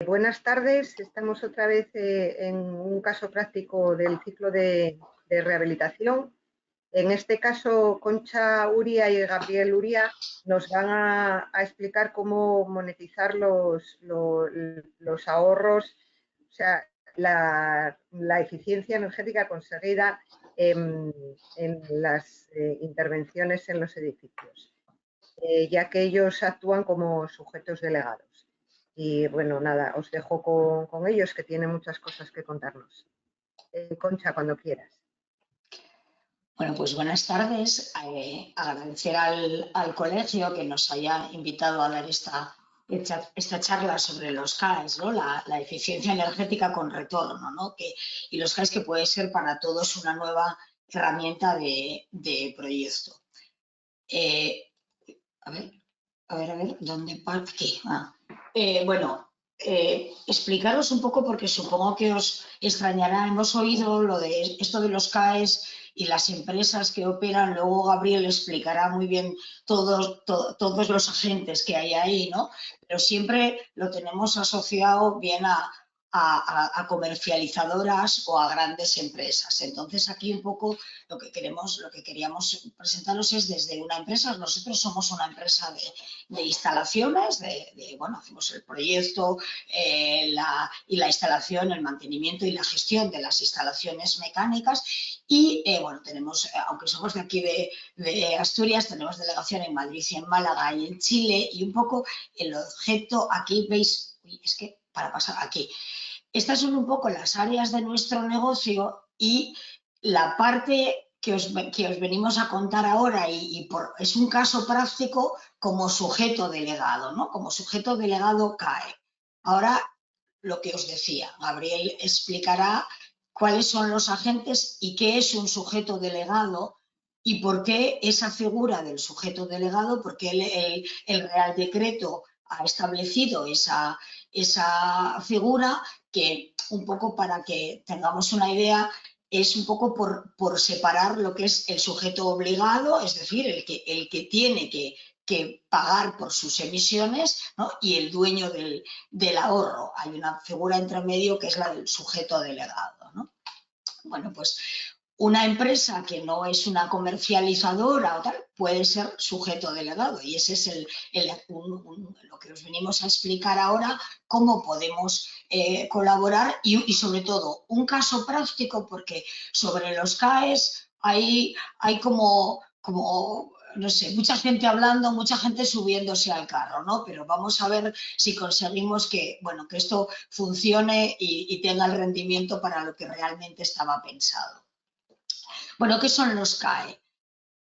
Buenas tardes, estamos otra vez en un caso práctico del ciclo de rehabilitación. En este caso, Concha Uria y Gabriel Uria nos van a explicar cómo monetizar los ahorros, o sea, la eficiencia energética conseguida en las intervenciones en los edificios, ya que ellos actúan como sujetos delegados. Y bueno, nada, os dejo con ellos, que tienen muchas cosas que contarnos. Concha, cuando quieras. Bueno, pues buenas tardes. Agradecer al colegio que nos haya invitado a dar esta charla sobre los CAEs, ¿no? La eficiencia energética con retorno, ¿no? Y los CAEs, que puede ser para todos una nueva herramienta de proyecto. A ver, ¿dónde? Aquí. Bueno, explicaros un poco, porque supongo que os extrañará. Hemos oído lo de esto de los CAEs y las empresas que operan. Luego Gabriel explicará muy bien todos los agentes que hay ahí, ¿no? Pero siempre lo tenemos asociado bien a comercializadoras o a grandes empresas. Entonces, aquí un poco lo que queríamos presentaros es desde una empresa. Nosotros somos una empresa de instalaciones, bueno, hacemos el proyecto y la instalación, el mantenimiento y la gestión de las instalaciones mecánicas. Y bueno, tenemos, aunque somos de aquí de Asturias, tenemos delegación en Madrid y en Málaga y en Chile. Y un poco el objeto, aquí veis, es que para pasar aquí, estas son un poco las áreas de nuestro negocio, y la parte que os venimos a contar ahora, es un caso práctico como sujeto delegado, ¿no? Como sujeto delegado CAE. Ahora, lo que os decía, Gabriel explicará cuáles son los agentes y qué es un sujeto delegado y por qué esa figura del sujeto delegado, porque el Real Decreto ha establecido esa figura, que un poco, para que tengamos una idea, es un poco por separar lo que es el sujeto obligado, es decir, el que tiene que pagar por sus emisiones, ¿no? Y el dueño del ahorro. Hay una figura entre medio que es la del sujeto delegado, ¿no? Bueno, pues una empresa que no es una comercializadora o tal puede ser sujeto delegado, y ese es lo que os venimos a explicar ahora, cómo podemos colaborar y sobre todo un caso práctico, porque sobre los CAEs hay como no sé, mucha gente hablando, mucha gente subiéndose al carro, ¿no? Pero vamos a ver si conseguimos que, bueno, que esto funcione y tenga el rendimiento para lo que realmente estaba pensado. Bueno, ¿qué son los CAE?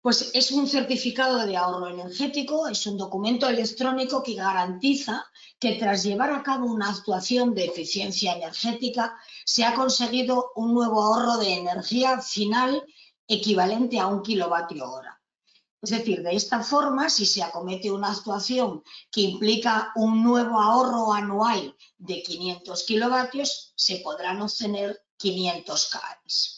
Pues es un certificado de ahorro energético, es un documento electrónico que garantiza que tras llevar a cabo una actuación de eficiencia energética se ha conseguido un nuevo ahorro de energía final equivalente a 1 kilovatio hora. Es decir, de esta forma, si se acomete una actuación que implica un nuevo ahorro anual de 500 kilovatios, se podrán obtener 500 CAEs.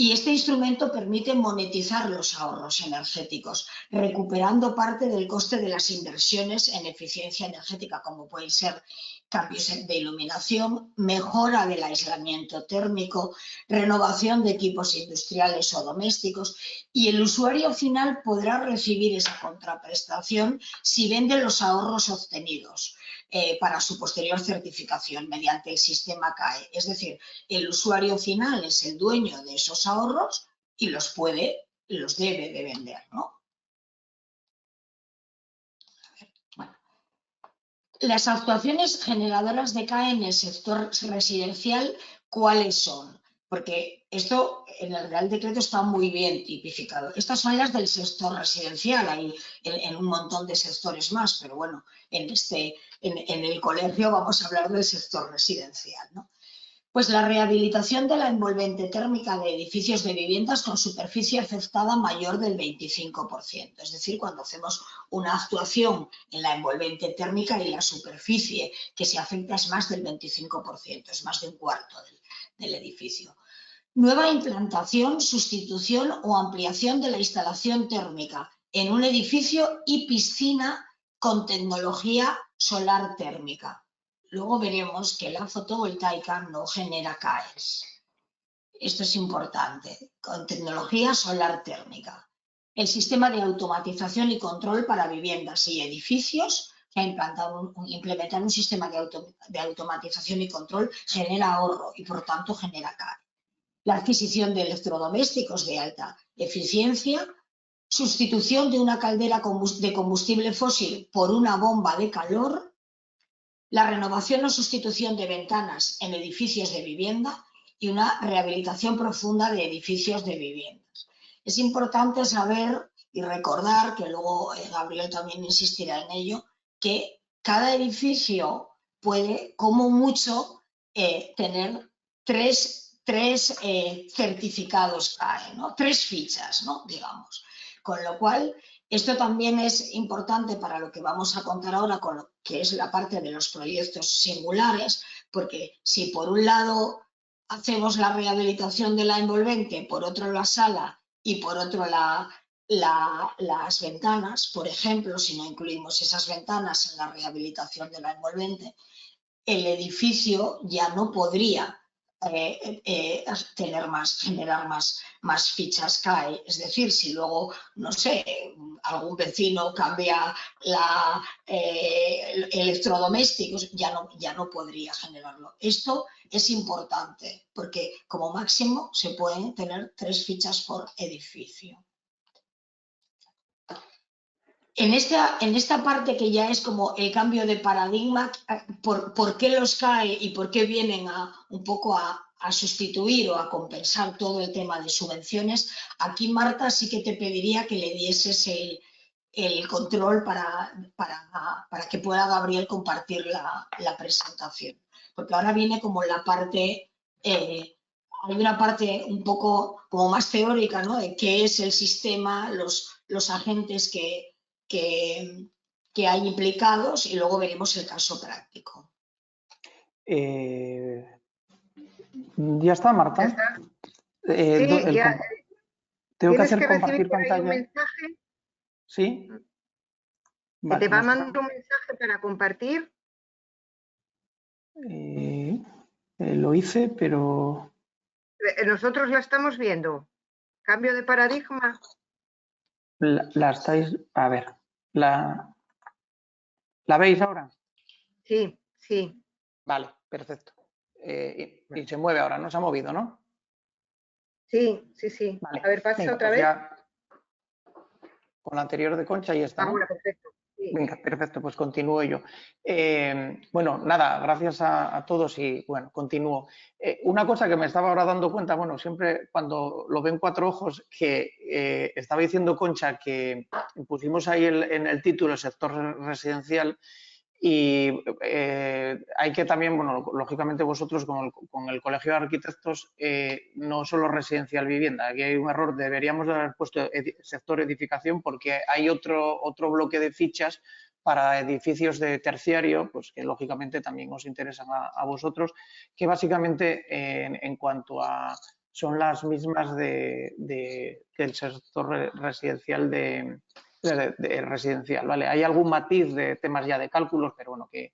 Y este instrumento permite monetizar los ahorros energéticos, recuperando parte del coste de las inversiones en eficiencia energética, como pueden ser cambios de iluminación, mejora del aislamiento térmico, renovación de equipos industriales o domésticos, y el usuario final podrá recibir esa contraprestación si vende los ahorros obtenidos para su posterior certificación mediante el sistema CAE. Es decir, el usuario final es el dueño de esos ahorros y los debe de vender, ¿no? Bueno. Las actuaciones generadoras de CAE en el sector residencial, ¿cuáles son? Porque esto en el Real Decreto está muy bien tipificado. Estas son las del sector residencial, hay en un montón de sectores más, pero bueno, en el colegio vamos a hablar del sector residencial, ¿no? Pues la rehabilitación de la envolvente térmica de edificios de viviendas con superficie afectada mayor del 25%. Es decir, cuando hacemos una actuación en la envolvente térmica y la superficie que se afecta es más del 25%, es más de un cuarto del edificio. Nueva implantación, sustitución o ampliación de la instalación térmica en un edificio y piscina con tecnología solar térmica. luego veremos que la fotovoltaica no genera CAEs. Esto es importante, con tecnología solar térmica. El sistema de automatización y control para viviendas y edificios, que ha implementar un sistema de automatización y control, genera ahorro y por tanto genera CAE. La adquisición de electrodomésticos de alta eficiencia, sustitución de una caldera de combustible fósil por una bomba de calor, la renovación o sustitución de ventanas en edificios de vivienda y una rehabilitación profunda de edificios de viviendas. Es importante saber y recordar, que luego Gabriel también insistirá en ello, que cada edificio puede, como mucho, tener tres certificados CAE, ¿no? 3 fichas, ¿no? Digamos. Con lo cual, esto también es importante para lo que vamos a contar ahora, con lo que es la parte de los proyectos singulares, porque si por un lado hacemos la rehabilitación de la envolvente, por otro la sala y por otro las ventanas, por ejemplo, si no incluimos esas ventanas en la rehabilitación de la envolvente, el edificio ya no podría generar más fichas CAE. Es decir, si luego, no sé, algún vecino cambia electrodomésticos, ya no podría generarlo. Esto es importante porque como máximo se pueden tener 3 fichas por edificio. En esta parte que ya es como el cambio de paradigma, ¿por qué los CAE y por qué vienen un poco a sustituir o a compensar todo el tema de subvenciones? Aquí, Marta, sí que te pediría que le dieses el control para que pueda Gabriel compartir la presentación. Porque ahora viene como la parte, hay una parte un poco como más teórica, ¿no? De qué es el sistema, los agentes que hay implicados, y luego veremos el caso práctico. ¿Ya está, Marta? ¿Ya está? Sí, tengo que hacer compartir pantalla. Un mensaje. ¿Sí? Vale, te va a mandar un mensaje para compartir. Lo hice, pero... Nosotros la estamos viendo. Cambio de paradigma. La estáis... A ver, ¿la veis ahora? Sí, sí. Vale, perfecto. Y se mueve ahora, ¿no? Se ha movido, ¿no? Sí, sí, sí. Vale. A ver, pasa Venga, otra pues vez. Ya con la anterior de Concha y esta, ¿no? Ahora, perfecto. Sí. Venga, perfecto, pues continúo yo. Bueno, nada, gracias a todos y bueno, continúo. Una cosa que me estaba ahora dando cuenta, bueno, siempre cuando lo ven 4 ojos, que estaba diciendo Concha que pusimos ahí en el título el sector residencial. Y hay que también, bueno, lógicamente vosotros con el Colegio de Arquitectos, no solo residencial vivienda, aquí hay un error, deberíamos de haber puesto sector edificación porque hay otro bloque de fichas para edificios de terciario, pues que lógicamente también os interesan a vosotros, que básicamente en cuanto a son las mismas del sector residencial residencial, ¿vale? Hay algún matiz de temas ya de cálculos, pero bueno, que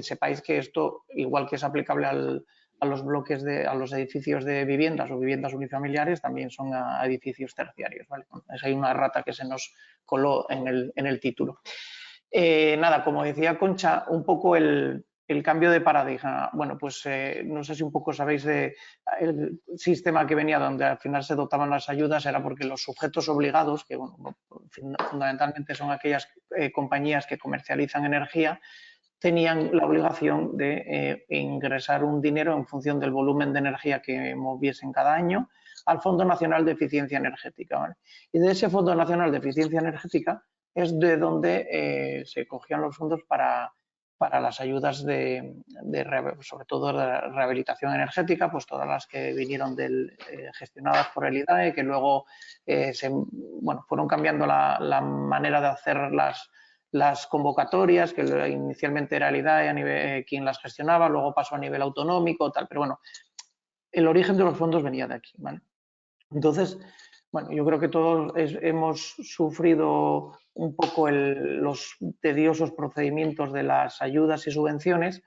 sepáis que esto, igual que es aplicable a los bloques a los edificios de viviendas o viviendas unifamiliares, también son a edificios terciarios, ¿vale? Hay una errata que se nos coló en el título. Nada, como decía Concha, un poco el cambio de paradigma. Bueno, pues no sé si un poco sabéis el sistema que venía donde al final se dotaban las ayudas, era porque los sujetos obligados, que bueno, fundamentalmente son aquellas compañías que comercializan energía, tenían la obligación de ingresar un dinero en función del volumen de energía que moviesen cada año al Fondo Nacional de Eficiencia Energética, ¿vale? Y de ese Fondo Nacional de Eficiencia Energética es de donde se cogían los fondos para las ayudas sobre todo de rehabilitación energética, pues todas las que vinieron gestionadas por el IDAE, que luego fueron cambiando la manera de hacer las convocatorias, que inicialmente era el IDAE a nivel, quien las gestionaba, luego pasó a nivel autonómico, tal, pero bueno, el origen de los fondos venía de aquí, ¿vale? Entonces, bueno, yo creo que todos hemos sufrido un poco los tediosos procedimientos de las ayudas y subvenciones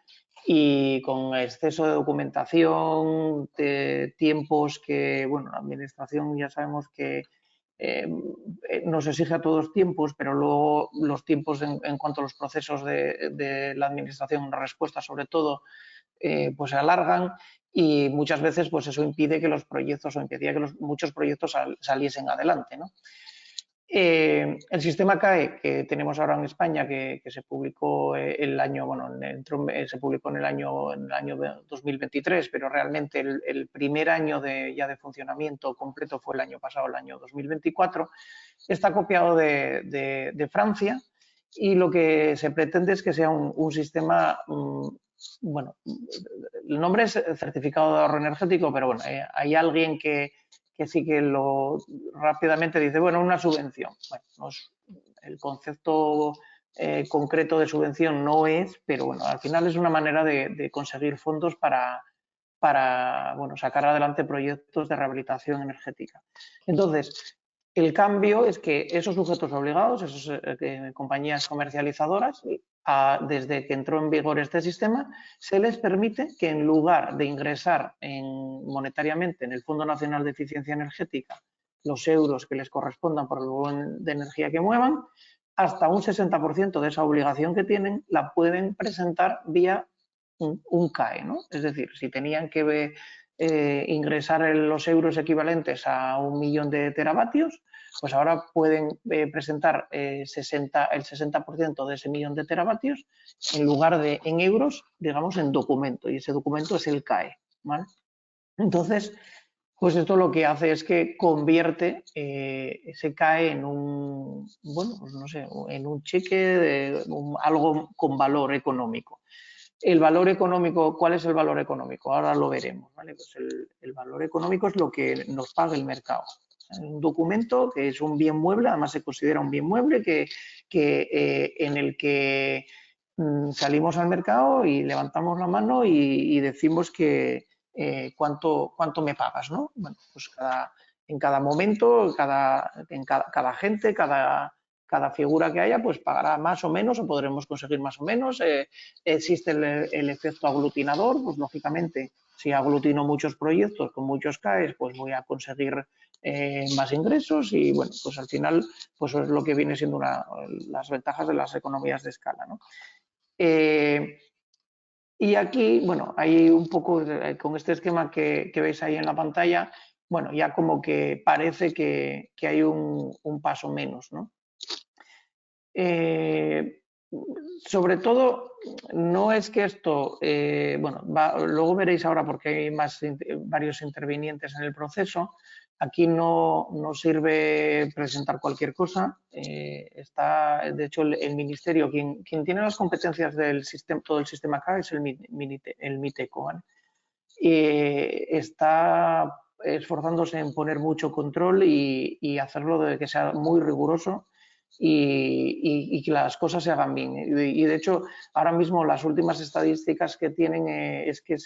y con exceso de documentación, de tiempos que, bueno, la administración ya sabemos que nos exige a todos tiempos, pero luego los tiempos en cuanto a los procesos de la administración, una respuesta sobre todo, pues se alargan y muchas veces pues eso impide que los proyectos o impedía que muchos proyectos saliesen adelante, ¿no? El sistema CAE que tenemos ahora en España, que se publicó el año, bueno, se publicó en el año 2023, pero realmente el primer año ya de funcionamiento completo fue el año pasado, el año 2024, está copiado de Francia y lo que se pretende es que sea un sistema, bueno, el nombre es certificado de ahorro energético, pero bueno, hay alguien que sí que rápidamente dice, bueno, una subvención. Bueno, el concepto concreto de subvención no es, pero bueno, al final es una manera de conseguir fondos para bueno, sacar adelante proyectos de rehabilitación energética. Entonces, el cambio es que esos sujetos obligados, esas compañías comercializadoras, desde que entró en vigor este sistema, se les permite que en lugar de ingresar monetariamente en el Fondo Nacional de Eficiencia Energética los euros que les correspondan por el volumen de energía que muevan, hasta un 60% de esa obligación que tienen la pueden presentar vía un CAE, ¿no? Es decir, si tenían que ingresar los euros equivalentes a 1 millón de teravatios, pues ahora pueden presentar el 60% de ese millón de teravatios en lugar de en euros, digamos, en documento, y ese documento es el CAE, ¿vale? Entonces, pues esto lo que hace es que convierte ese CAE en un, bueno, pues no sé, en un cheque, algo con valor económico. El valor económico, ¿cuál es el valor económico? Ahora lo veremos, ¿vale? Pues el valor económico es lo que nos paga el mercado. Un documento que es un bien mueble, además se considera un bien mueble en el que salimos al mercado y levantamos la mano y decimos que cuánto me pagas, ¿no? Bueno, pues en cada momento, cada gente, cada figura que haya, pues pagará más o menos o podremos conseguir más o menos. Existe el efecto aglutinador, pues lógicamente si aglutino muchos proyectos con muchos CAEs, pues voy a conseguir más ingresos y bueno, pues al final pues es lo que viene siendo las ventajas de las economías de escala, ¿no? Y aquí, bueno, hay un poco, con este esquema que veis ahí en la pantalla, bueno, ya como que parece que hay un paso menos, ¿no? Sobre todo, no es que esto, bueno, luego veréis ahora porque hay varios intervinientes en el proceso. Aquí no sirve presentar cualquier cosa. Está, de hecho, el Ministerio, quien tiene las competencias del sistema, todo el sistema CAE es el MITECO, ¿vale? Está esforzándose en poner mucho control y hacerlo de que sea muy riguroso y que las cosas se hagan bien. Y de hecho, ahora mismo las últimas estadísticas que tienen es que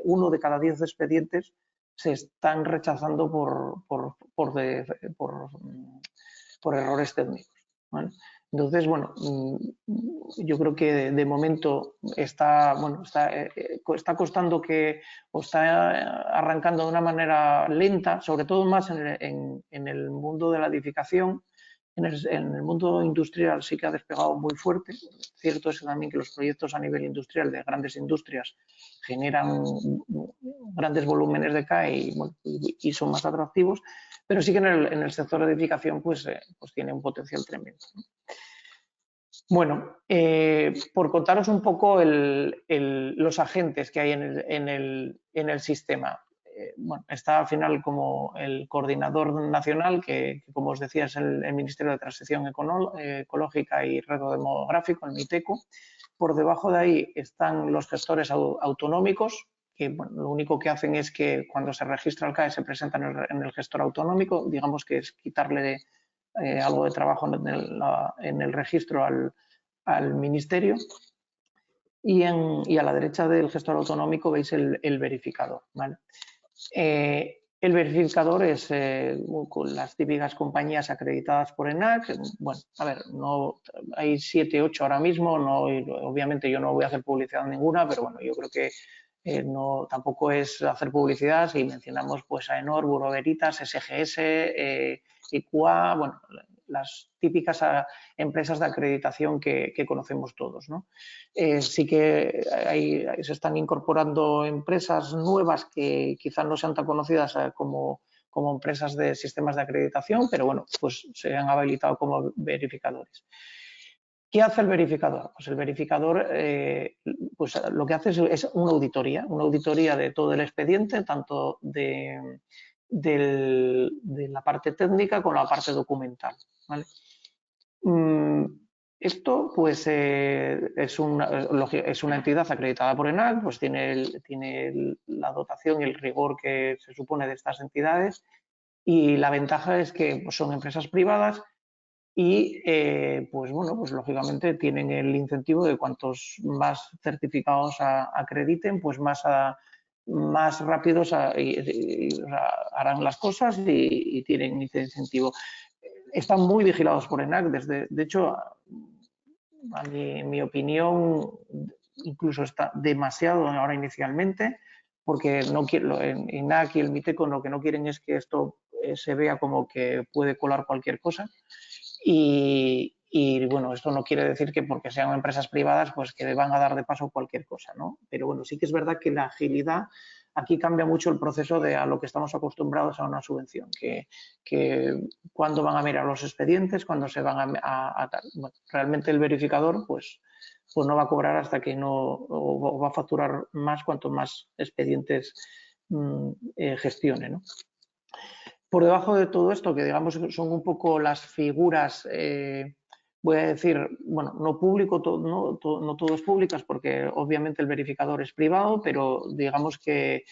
uno de cada 10 expedientes se están rechazando por errores técnicos, ¿vale? Entonces, bueno, yo creo que de momento está costando o está arrancando de una manera lenta, sobre todo más en el mundo de la edificación. En el mundo industrial sí que ha despegado muy fuerte. Cierto es también que los proyectos a nivel industrial de grandes industrias generan grandes volúmenes de CAE y son más atractivos, pero sí que en el sector de edificación pues tiene un potencial tremendo, ¿no? Bueno, por contaros un poco los agentes que hay en el sistema. Bueno, está al final como el coordinador nacional, que como os decía es el Ministerio de Transición Ecológica y Reto Demográfico, el MITECO. Por debajo de ahí están los gestores autonómicos, que bueno, lo único que hacen es que cuando se registra el CAE se presentan en el gestor autonómico, digamos que es quitarle algo de trabajo en el registro al ministerio. Y a la derecha del gestor autonómico veis el verificador, ¿vale? El verificador es con las típicas compañías acreditadas por ENAC. Bueno, a ver, no, hay 7, 8 ahora mismo, no, obviamente yo no voy a hacer publicidad en ninguna, pero bueno, yo creo que no, tampoco es hacer publicidad si mencionamos pues AENOR, Bureau Veritas, SGS, IQA, bueno, las típicas empresas de acreditación que conocemos todos, ¿no? Sí que se están incorporando empresas nuevas que quizás no sean tan conocidas como empresas de sistemas de acreditación, pero bueno, pues se han habilitado como verificadores. ¿Qué hace el verificador? Pues el verificador pues lo que hace es una auditoría de todo el expediente, tanto de la parte técnica como la parte documental, ¿vale? Esto pues es una entidad acreditada por ENAC, pues tiene la dotación y el rigor que se supone de estas entidades, y la ventaja es que pues, son empresas privadas y pues bueno, pues lógicamente tienen el incentivo de cuantos más certificados acrediten, pues más rápidos harán las cosas y tienen ese incentivo. Están muy vigilados por ENAC, de hecho, en mi opinión, incluso está demasiado ahora inicialmente, porque no quiero, en ENAC y el MITECO lo que no quieren es que esto se vea como que puede colar cualquier cosa. Y bueno, esto no quiere decir que porque sean empresas privadas pues que van a dar de paso cualquier cosa, ¿no? Pero bueno, sí que es verdad que la agilidad aquí cambia mucho el proceso a lo que estamos acostumbrados a una subvención, que cuando van a mirar los expedientes, cuando se van bueno, realmente el verificador pues no va a cobrar hasta que no, o va a facturar más cuanto más expedientes gestione, ¿no? Por debajo de todo esto, que digamos son un poco las figuras, voy a decir, bueno, no público, no todas públicas, porque obviamente el verificador es privado, pero digamos que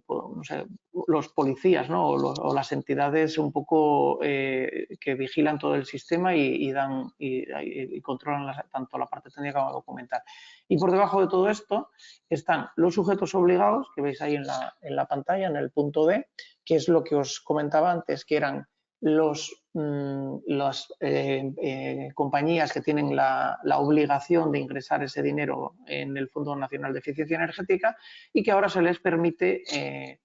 no sé, los policías, ¿no? o las entidades un poco que vigilan todo el sistema y controlan tanto la parte técnica como documental. Y por debajo de todo esto están los sujetos obligados, que veis ahí en la pantalla, en el punto D, que es lo que os comentaba antes, que eran las compañías que tienen la obligación de ingresar ese dinero en el Fondo Nacional de Eficiencia Energética y que ahora se les permite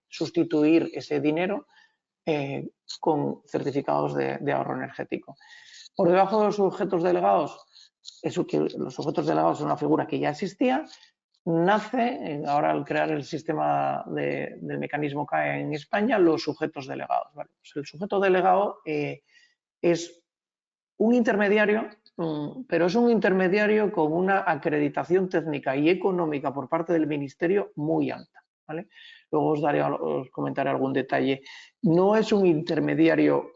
sustituir ese dinero con certificados de ahorro energético. Por debajo de los sujetos delegados, los sujetos delegados es una figura que ya existía, nace, ahora al crear el sistema del mecanismo CAE en España, los sujetos delegados. ¿Vale? Pues el sujeto delegado es un intermediario, pero es un intermediario con una acreditación técnica y económica por parte del Ministerio muy alta. ¿Vale? Luego os comentaré algún detalle. No es un intermediario,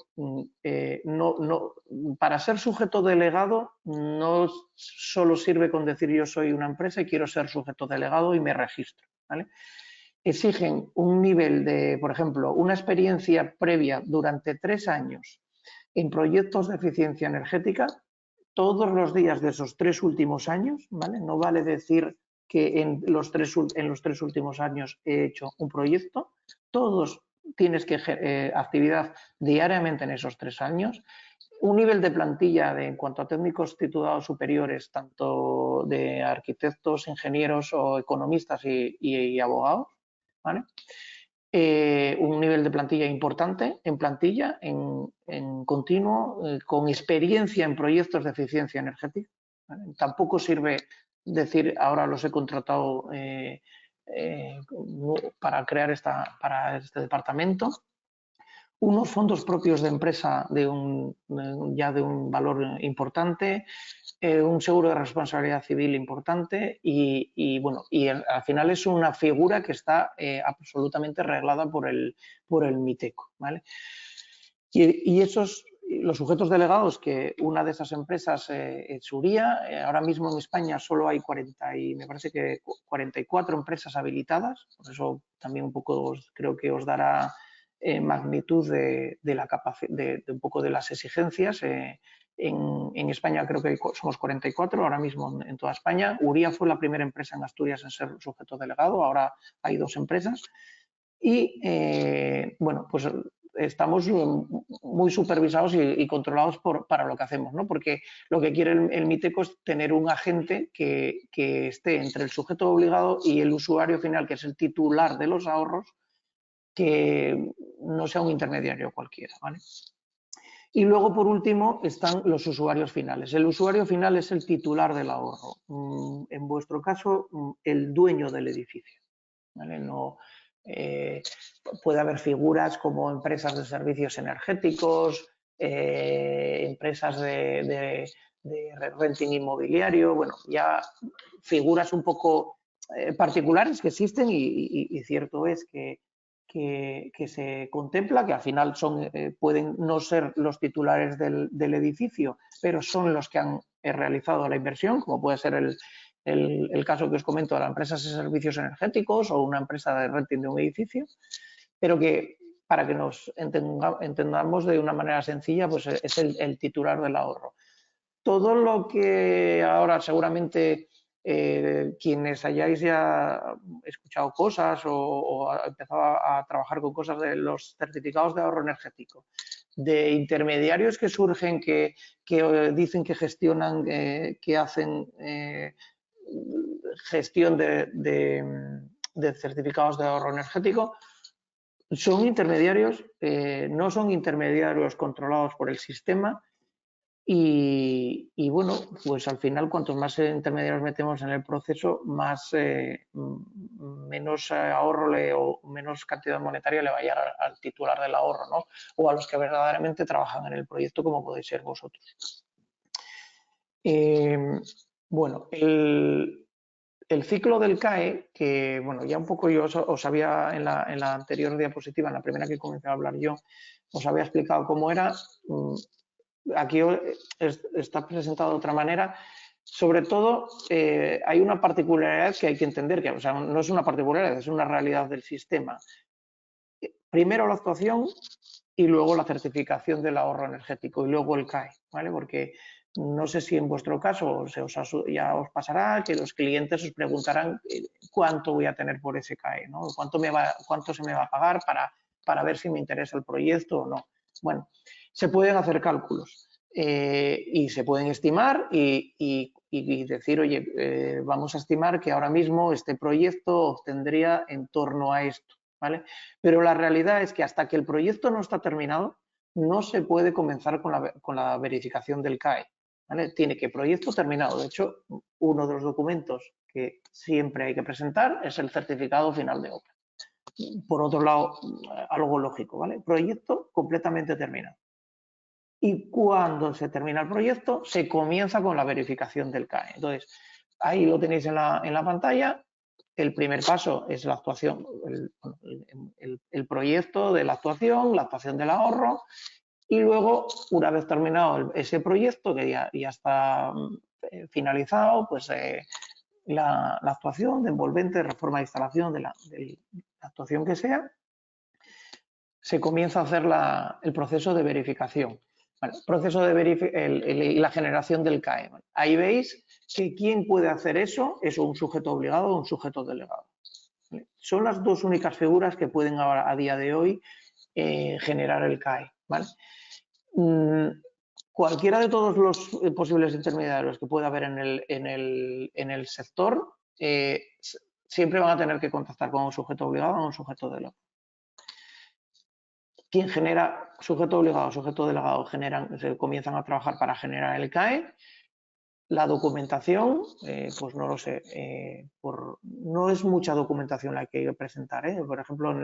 para ser sujeto delegado no solo sirve con decir yo soy una empresa y quiero ser sujeto delegado y me registro. ¿Vale? Exigen un nivel de, por ejemplo, una experiencia previa durante 3 años en proyectos de eficiencia energética todos los días de esos 3 últimos años, ¿vale? No vale decir que en los 3 últimos años he hecho un proyecto, todos tienes que actividad diariamente en esos 3 años, un nivel de plantilla en cuanto a técnicos titulados superiores, tanto de arquitectos, ingenieros o economistas y abogados, ¿vale? Un nivel de plantilla importante, en continuo, con experiencia en proyectos de eficiencia energética. ¿Vale? Tampoco sirve decir ahora los he contratado para crear para este departamento. Unos fondos propios de empresa ya de un valor importante, un seguro de responsabilidad civil importante bueno, al final es una figura que está absolutamente reglada por el MITECO, ¿vale? Y los sujetos delegados, que una de esas empresas es Uría, ahora mismo en España solo hay 44 empresas habilitadas, por eso también un poco creo que os dará magnitud de la capacidad, de un poco de las exigencias. En España creo que somos 44 ahora mismo en toda España. Uría fue la primera empresa en Asturias en ser sujeto delegado, ahora hay 2 empresas. y, bueno, pues estamos muy supervisados y controlados para lo que hacemos, ¿no? Porque lo que quiere el MITECO es tener un agente que esté entre el sujeto obligado y el usuario final, que es el titular de los ahorros, que no sea un intermediario cualquiera, ¿vale? Y luego, por último, están los usuarios finales. El usuario final es el titular del ahorro. En vuestro caso, el dueño del edificio, ¿vale? No, puede haber figuras como empresas de servicios energéticos, empresas de renting inmobiliario, bueno, ya figuras un poco particulares que existen y cierto es que se contempla, que al final pueden no ser los titulares del edificio, pero son los que han realizado la inversión, como puede ser el caso que os comento de la empresa de servicios energéticos o una empresa de renting de un edificio, pero que para que nos entendamos de una manera sencilla, pues es el titular del ahorro. Todo lo que ahora seguramente quienes hayáis ya escuchado cosas o empezado a trabajar con cosas de los certificados de ahorro energético, de intermediarios que surgen, que dicen que gestionan, que hacen gestión de certificados de ahorro energético, son intermediarios, no son intermediarios controlados por el sistema. Y bueno, pues al final cuantos más intermediarios metemos en el proceso, menos ahorro o menos cantidad monetaria le va a llegar al titular del ahorro, ¿no? O a los que verdaderamente trabajan en el proyecto, como podéis ser vosotros. Bueno, el ciclo del CAE, que bueno, ya un poco yo os había en la anterior diapositiva, en la primera que comencé a hablar yo, os había explicado cómo era. Aquí está presentado de otra manera. Sobre todo, hay una particularidad que hay que entender, que o sea, no es una particularidad, es una realidad del sistema. Primero la actuación y luego la certificación del ahorro energético y luego el CAE, ¿vale? Porque no sé si en vuestro caso ya os pasará que los clientes os preguntarán cuánto voy a tener por ese CAE, ¿no? Cuánto se me va a pagar para ver si me interesa el proyecto o no. Bueno, se pueden hacer cálculos y se pueden estimar y decir, oye, vamos a estimar que ahora mismo este proyecto obtendría en torno a esto, ¿vale? Pero la realidad es que hasta que el proyecto no está terminado, no se puede comenzar con la verificación del CAE, ¿vale? Tiene que proyecto terminado. De hecho, uno de los documentos que siempre hay que presentar es el certificado final de obra. Por otro lado, algo lógico, ¿vale? Proyecto completamente terminado. Y cuando se termina el proyecto, se comienza con la verificación del CAE. Entonces, ahí lo tenéis en la pantalla. El primer paso es la actuación, el proyecto de la actuación del ahorro. Y luego, una vez terminado ese proyecto, que ya está finalizado, pues la actuación de envolvente, reforma de instalación, de la actuación que sea, se comienza a hacer el proceso de verificación. Vale, proceso de la generación del CAE. Vale. Ahí veis que quien puede hacer eso es un sujeto obligado o un sujeto delegado. Vale. Son las dos únicas figuras que pueden ahora, a día de hoy, generar el CAE. ¿Vale? Cualquiera de todos los posibles intermediarios que pueda haber en el sector, siempre van a tener que contactar con un sujeto obligado o un sujeto delegado. Quien genera sujeto obligado, sujeto delegado, comienzan a trabajar para generar el CAE. La documentación, pues no lo sé, no es mucha documentación la que hay que presentar. Por ejemplo, en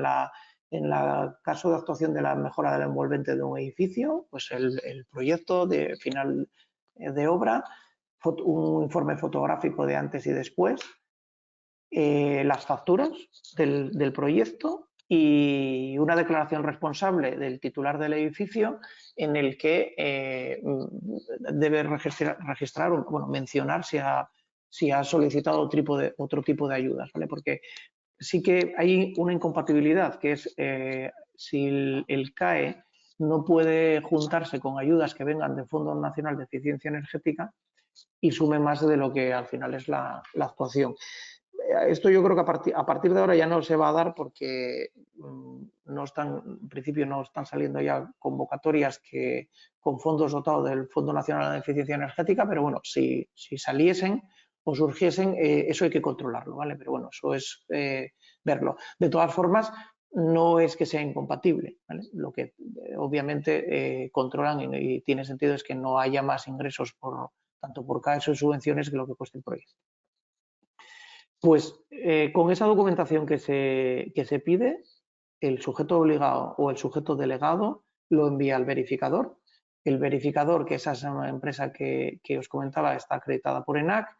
el caso de actuación de la mejora del envolvente de un edificio, pues el proyecto de final de obra, un informe fotográfico de antes y después, las facturas del proyecto y una declaración responsable del titular del edificio en el que debe registrar, mencionar si ha solicitado otro tipo de ayudas, ¿vale? Porque sí que hay una incompatibilidad, que es si el CAE no puede juntarse con ayudas que vengan del Fondo Nacional de Eficiencia Energética y sume más de lo que al final es la actuación. esto yo creo que a partir de ahora ya no se va a dar porque no están, en principio no están saliendo ya convocatorias con fondos dotados del Fondo Nacional de Eficiencia Energética, pero bueno, si saliesen o surgiesen, eso hay que controlarlo, ¿vale? Pero bueno, eso es verlo. De todas formas, no es que sea incompatible, ¿vale? Lo que obviamente controlan y tiene sentido es que no haya más ingresos tanto por CAEs o subvenciones que lo que cueste el proyecto. Pues con esa documentación que se pide, el sujeto obligado o el sujeto delegado lo envía al verificador. El verificador, que esa es una empresa que os comentaba, está acreditada por ENAC,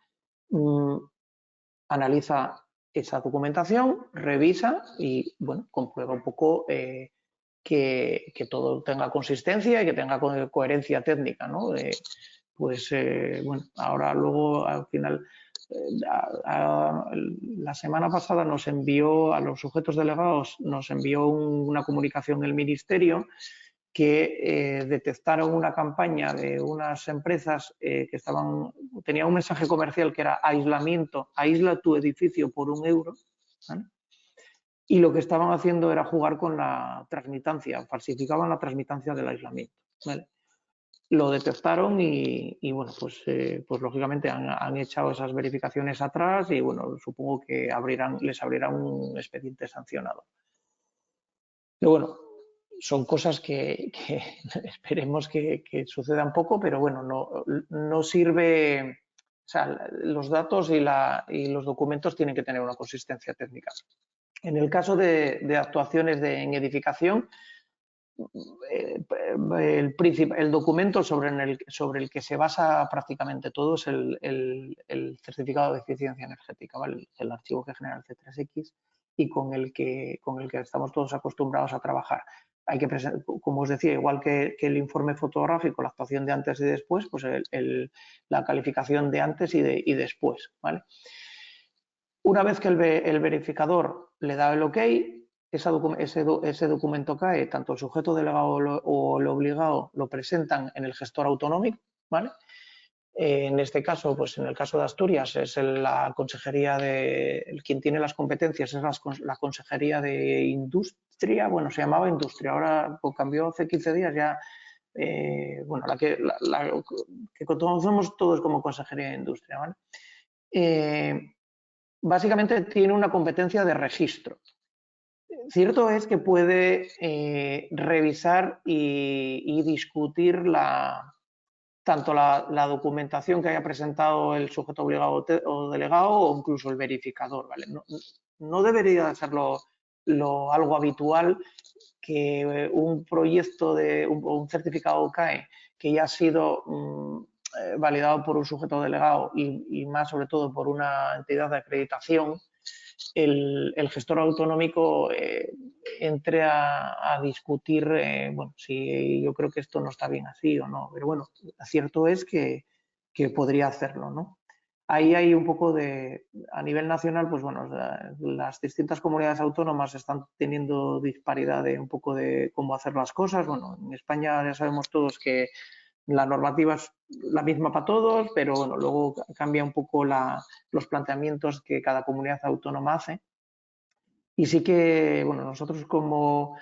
analiza esa documentación, revisa y bueno, comprueba un poco que todo tenga consistencia y que tenga coherencia técnica, ¿no? Bueno, ahora luego al final la semana pasada nos envió a los sujetos delegados, nos envió una comunicación el Ministerio que detectaron una campaña de unas empresas que tenía un mensaje comercial que era aislamiento, aísla tu edificio por €1, ¿vale? Y lo que estaban haciendo era jugar con la transmitancia, falsificaban la transmitancia del aislamiento, ¿vale? Lo detectaron y bueno, pues lógicamente han echado esas verificaciones atrás y bueno, supongo que les abrirán un expediente sancionado. Pero bueno, son cosas que esperemos que sucedan poco, pero bueno, no sirve, o sea, los datos y los documentos tienen que tener una consistencia técnica. En el caso de actuaciones en edificación, el documento sobre el que se basa prácticamente todo es el certificado de eficiencia energética, ¿vale? El archivo que genera el C3X y con el que estamos todos acostumbrados a trabajar. Hay que presentar, como os decía, igual que el informe fotográfico, la actuación de antes y después, pues la calificación de antes y después, ¿vale? Una vez que el verificador le da el OK, ese documento cae, tanto el sujeto delegado o el obligado lo presentan en el gestor autonómico, ¿vale? En este caso, pues en el caso de Asturias, es la consejería quien tiene las competencias es la Consejería de Industria, bueno, se llamaba Industria, ahora cambió hace 15 días ya, bueno, la que conocemos todos como Consejería de Industria, ¿vale? Básicamente tiene una competencia de registro. Cierto es que puede revisar y discutir tanto la documentación que haya presentado el sujeto obligado o delegado o incluso el verificador, ¿vale? No debería serlo algo habitual que un proyecto un certificado CAE que ya ha sido validado por un sujeto delegado y más sobre todo por una entidad de acreditación, el gestor autonómico entre a discutir, bueno, si yo creo que esto no está bien así o no, pero bueno, cierto es que podría hacerlo, ¿no? Ahí hay un poco a nivel nacional, pues bueno, las distintas comunidades autónomas están teniendo disparidad de un poco de cómo hacer las cosas. Bueno, en España ya sabemos todos que la normativa es la misma para todos, pero bueno, luego cambia un poco los planteamientos que cada comunidad autónoma hace. Y sí que, bueno, nosotros como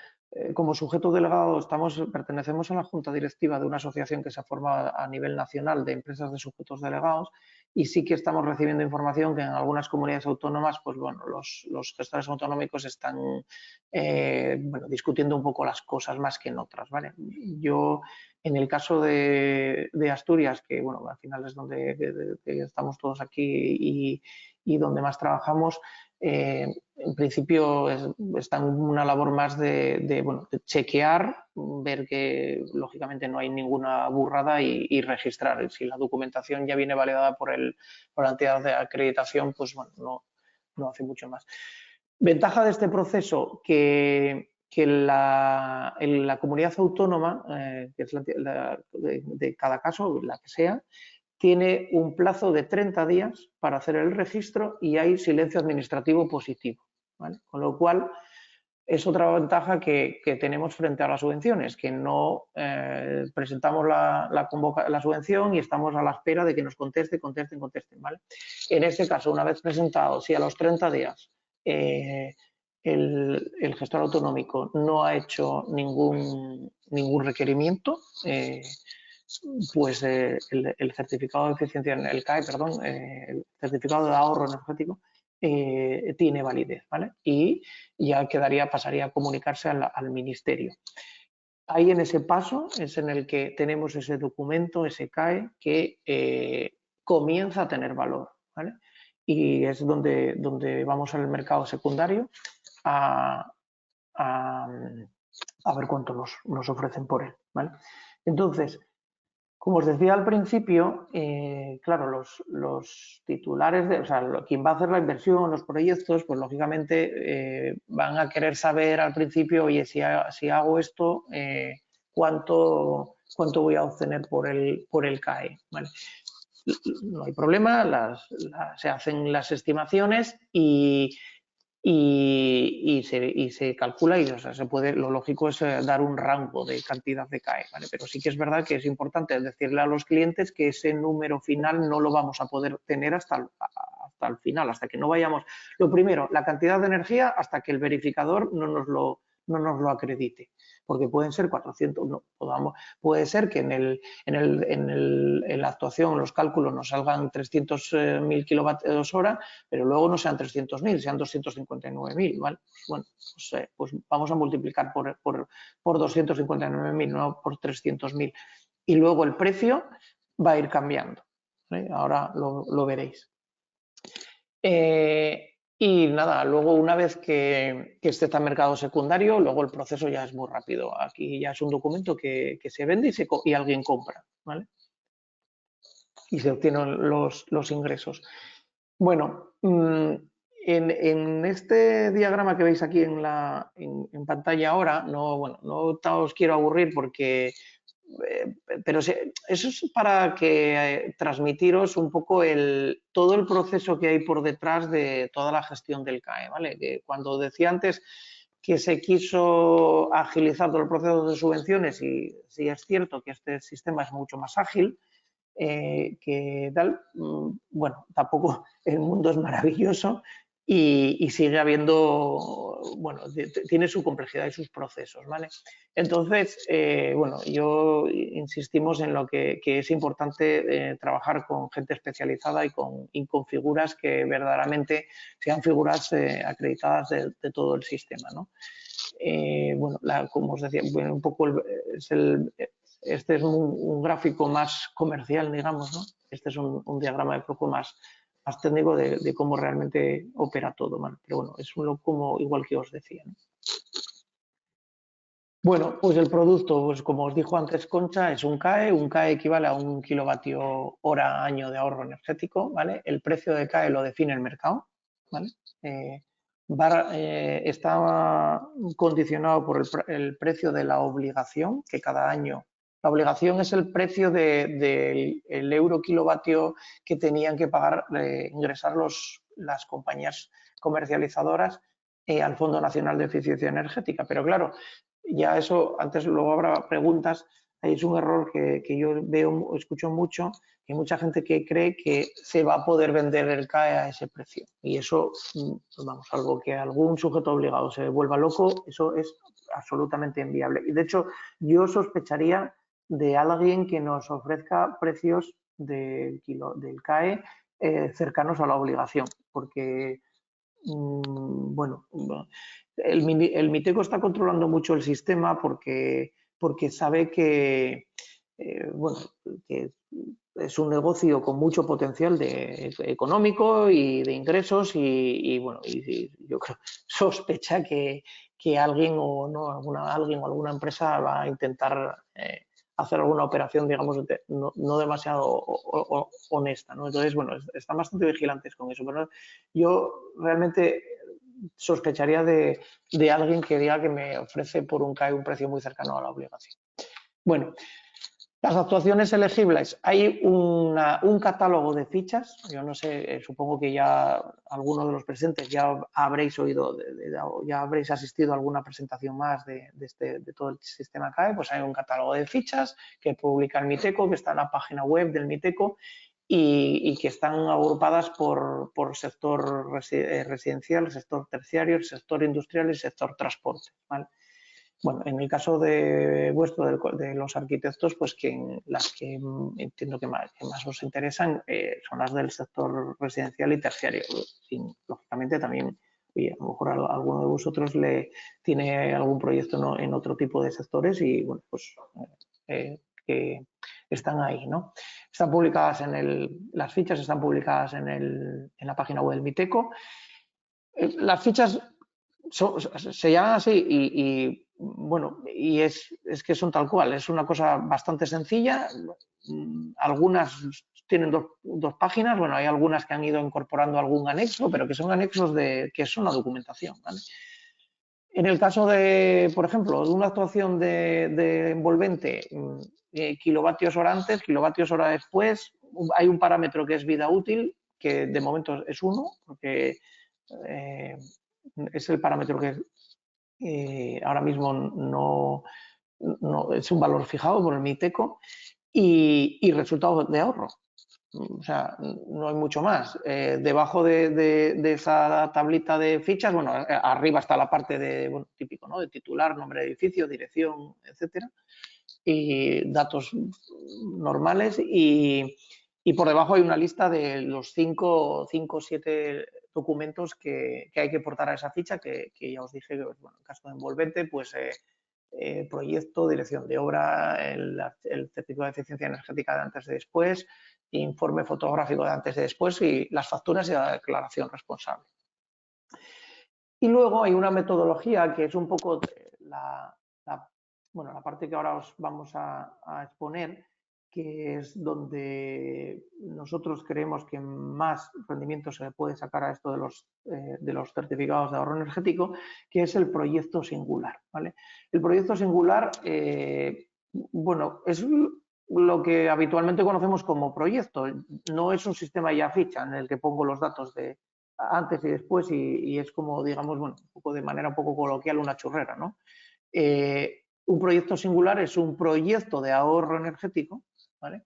sujeto delegado pertenecemos a la junta directiva de una asociación que se ha formado a nivel nacional de empresas de sujetos delegados y sí que estamos recibiendo información que en algunas comunidades autónomas, pues bueno, los gestores autonómicos están bueno, discutiendo un poco las cosas más que en otras, ¿vale? Yo, en el caso de Asturias, que bueno, al final es donde estamos todos aquí y donde más trabajamos, en principio está en una labor más de chequear, ver que lógicamente no hay ninguna burrada y registrar. Si la documentación ya viene validada por la entidad de acreditación, pues bueno, no hace mucho más. Ventaja de este proceso que la comunidad autónoma, que es de cada caso, la que sea, tiene un plazo de 30 días para hacer el registro y hay silencio administrativo positivo, ¿vale? Con lo cual, es otra ventaja que tenemos frente a las subvenciones, que no presentamos la subvención y estamos a la espera de que nos contesten, ¿vale? En este caso, una vez presentado, si a los 30 días el gestor autonómico no ha hecho ningún requerimiento, pues el certificado de eficiencia, el CAE, perdón, el certificado de ahorro energético, tiene validez, ¿vale? Y ya pasaría a comunicarse al ministerio. Ahí en ese paso es en el que tenemos ese documento, ese CAE, que comienza a tener valor, ¿vale? Y es donde vamos al mercado secundario a ver cuánto nos ofrecen por él, ¿vale? Entonces, como os decía al principio, claro, los titulares, o sea, quien va a hacer la inversión, los proyectos, pues lógicamente van a querer saber al principio, oye, si hago esto, ¿cuánto voy a obtener por el CAE? ¿Vale? No hay problema, se hacen las estimaciones y se calcula y, o sea, lo lógico es dar un rango de cantidad de CAE, ¿vale? Pero sí que es verdad que es importante decirle a los clientes que ese número final no lo vamos a poder tener hasta el final, hasta que no vayamos. Lo primero, la cantidad de energía hasta que el verificador no nos lo acredite, porque pueden ser 400, puede ser que en la actuación, en los cálculos nos salgan 300.000 kilovatios hora, pero luego no sean 300.000, sean 259.000, ¿vale? Bueno, pues vamos a multiplicar por 259.000, no por 300.000. Y luego el precio va a ir cambiando, ¿vale? Ahora lo veréis. Y nada, luego una vez que esté en mercado secundario, luego el proceso ya es muy rápido. Aquí ya es un documento que se vende y alguien compra, ¿vale? Y se obtienen los ingresos. Bueno, en este diagrama que veis aquí en pantalla ahora, no os quiero aburrir porque... pero eso es para transmitiros un poco todo el proceso que hay por detrás de toda la gestión del CAE, ¿vale? Que cuando decía antes que se quiso agilizar todo el proceso de subvenciones, y sí es cierto que este sistema es mucho más ágil, que tal, bueno, tampoco el mundo es maravilloso y sigue habiendo, bueno, tiene su complejidad y sus procesos, ¿vale? Entonces, bueno, insistimos en lo que es importante trabajar con gente especializada y con figuras que verdaderamente sean figuras acreditadas de todo el sistema, ¿no? Bueno, como os decía, bueno, un poco este es un gráfico más comercial, digamos, ¿no? Este es un diagrama de flujo más técnico de cómo realmente opera todo, ¿vale? Pero bueno, es como igual que os decía, ¿no? Bueno, pues el producto, pues como os dijo antes Concha, es un CAE. Un CAE equivale a 1 kilovatio hora año de ahorro energético, ¿vale? El precio de CAE lo define el mercado, ¿vale? Está condicionado por el precio de la obligación, que cada año... La obligación es el precio del euro kilovatio que tenían que pagar, ingresar las compañías comercializadoras al Fondo Nacional de Eficiencia Energética. Pero claro, ya eso, luego habrá preguntas. Ahí es un error que yo escucho mucho, que hay mucha gente que cree que se va a poder vender el CAE a ese precio. Y eso, vamos, algo que algún sujeto obligado se vuelva loco, eso es absolutamente inviable. Y de hecho, yo sospecharía de alguien que nos ofrezca precios del CAE cercanos a la obligación, porque, bueno, el Miteco está controlando mucho el sistema porque sabe que, bueno, que es un negocio con mucho potencial económico y de ingresos y bueno, y yo creo, sospecha que alguien o no, alguien o alguna empresa va a intentar hacer alguna operación, digamos, no demasiado honesta, ¿no? Entonces, bueno, están bastante vigilantes con eso, pero yo realmente sospecharía de alguien que diga que me ofrece por un CAE un precio muy cercano a la obligación. Bueno, Las actuaciones elegibles, hay un catálogo de fichas. Yo no sé, supongo que ya algunos de los presentes ya habréis oído, ya habréis asistido a alguna presentación más de todo el sistema CAE. Pues hay un catálogo de fichas que publica el MITECO, que está en la página web del MITECO y que están agrupadas por sector residencial, el sector terciario, el sector industrial y el sector transporte, ¿vale? Bueno, en el caso de vuestro, de los arquitectos, pues las que entiendo que más os interesan son las del sector residencial y terciario. Y, lógicamente también, oye, a lo mejor alguno de vosotros tiene algún proyecto en otro tipo de sectores y, bueno, pues que están ahí, ¿no? Están publicadas las fichas están publicadas en la página web del MITECO. Las fichas se llaman así bueno, y es que son tal cual, es una cosa bastante sencilla. Algunas tienen dos páginas, bueno, hay algunas que han ido incorporando algún anexo, pero que son anexos que es una documentación, ¿vale? En el caso de, por ejemplo, de una actuación de envolvente, kilovatios hora antes, kilovatios hora después, hay un parámetro que es vida útil, que de momento es 1, porque es el parámetro que ahora mismo no es un valor fijado por el MITECO y resultados de ahorro. O sea, no hay mucho más. Debajo de esa tablita de fichas, bueno, arriba está la parte de, bueno, típico, ¿no? De titular, nombre de edificio, dirección, etcétera, y datos normales y por debajo hay una lista de los 5 o 7 documentos que hay que aportar a esa ficha que ya os dije que, bueno, en caso de envolvente, pues proyecto, dirección de obra, el certificado de eficiencia energética de antes y después, informe fotográfico de antes y después y las facturas y la declaración responsable. Y luego hay una metodología que es un poco la parte que ahora os vamos a exponer, que es donde nosotros creemos que más rendimiento se le puede sacar a esto de los certificados de ahorro energético, que es el proyecto singular, ¿vale? El proyecto singular, bueno, es lo que habitualmente conocemos como proyecto. No es un sistema ya ficha en el que pongo los datos de antes y después y es como, digamos, bueno, un poco de manera un poco coloquial una churrera, ¿no? Un proyecto singular es un proyecto de ahorro energético, ¿vale?,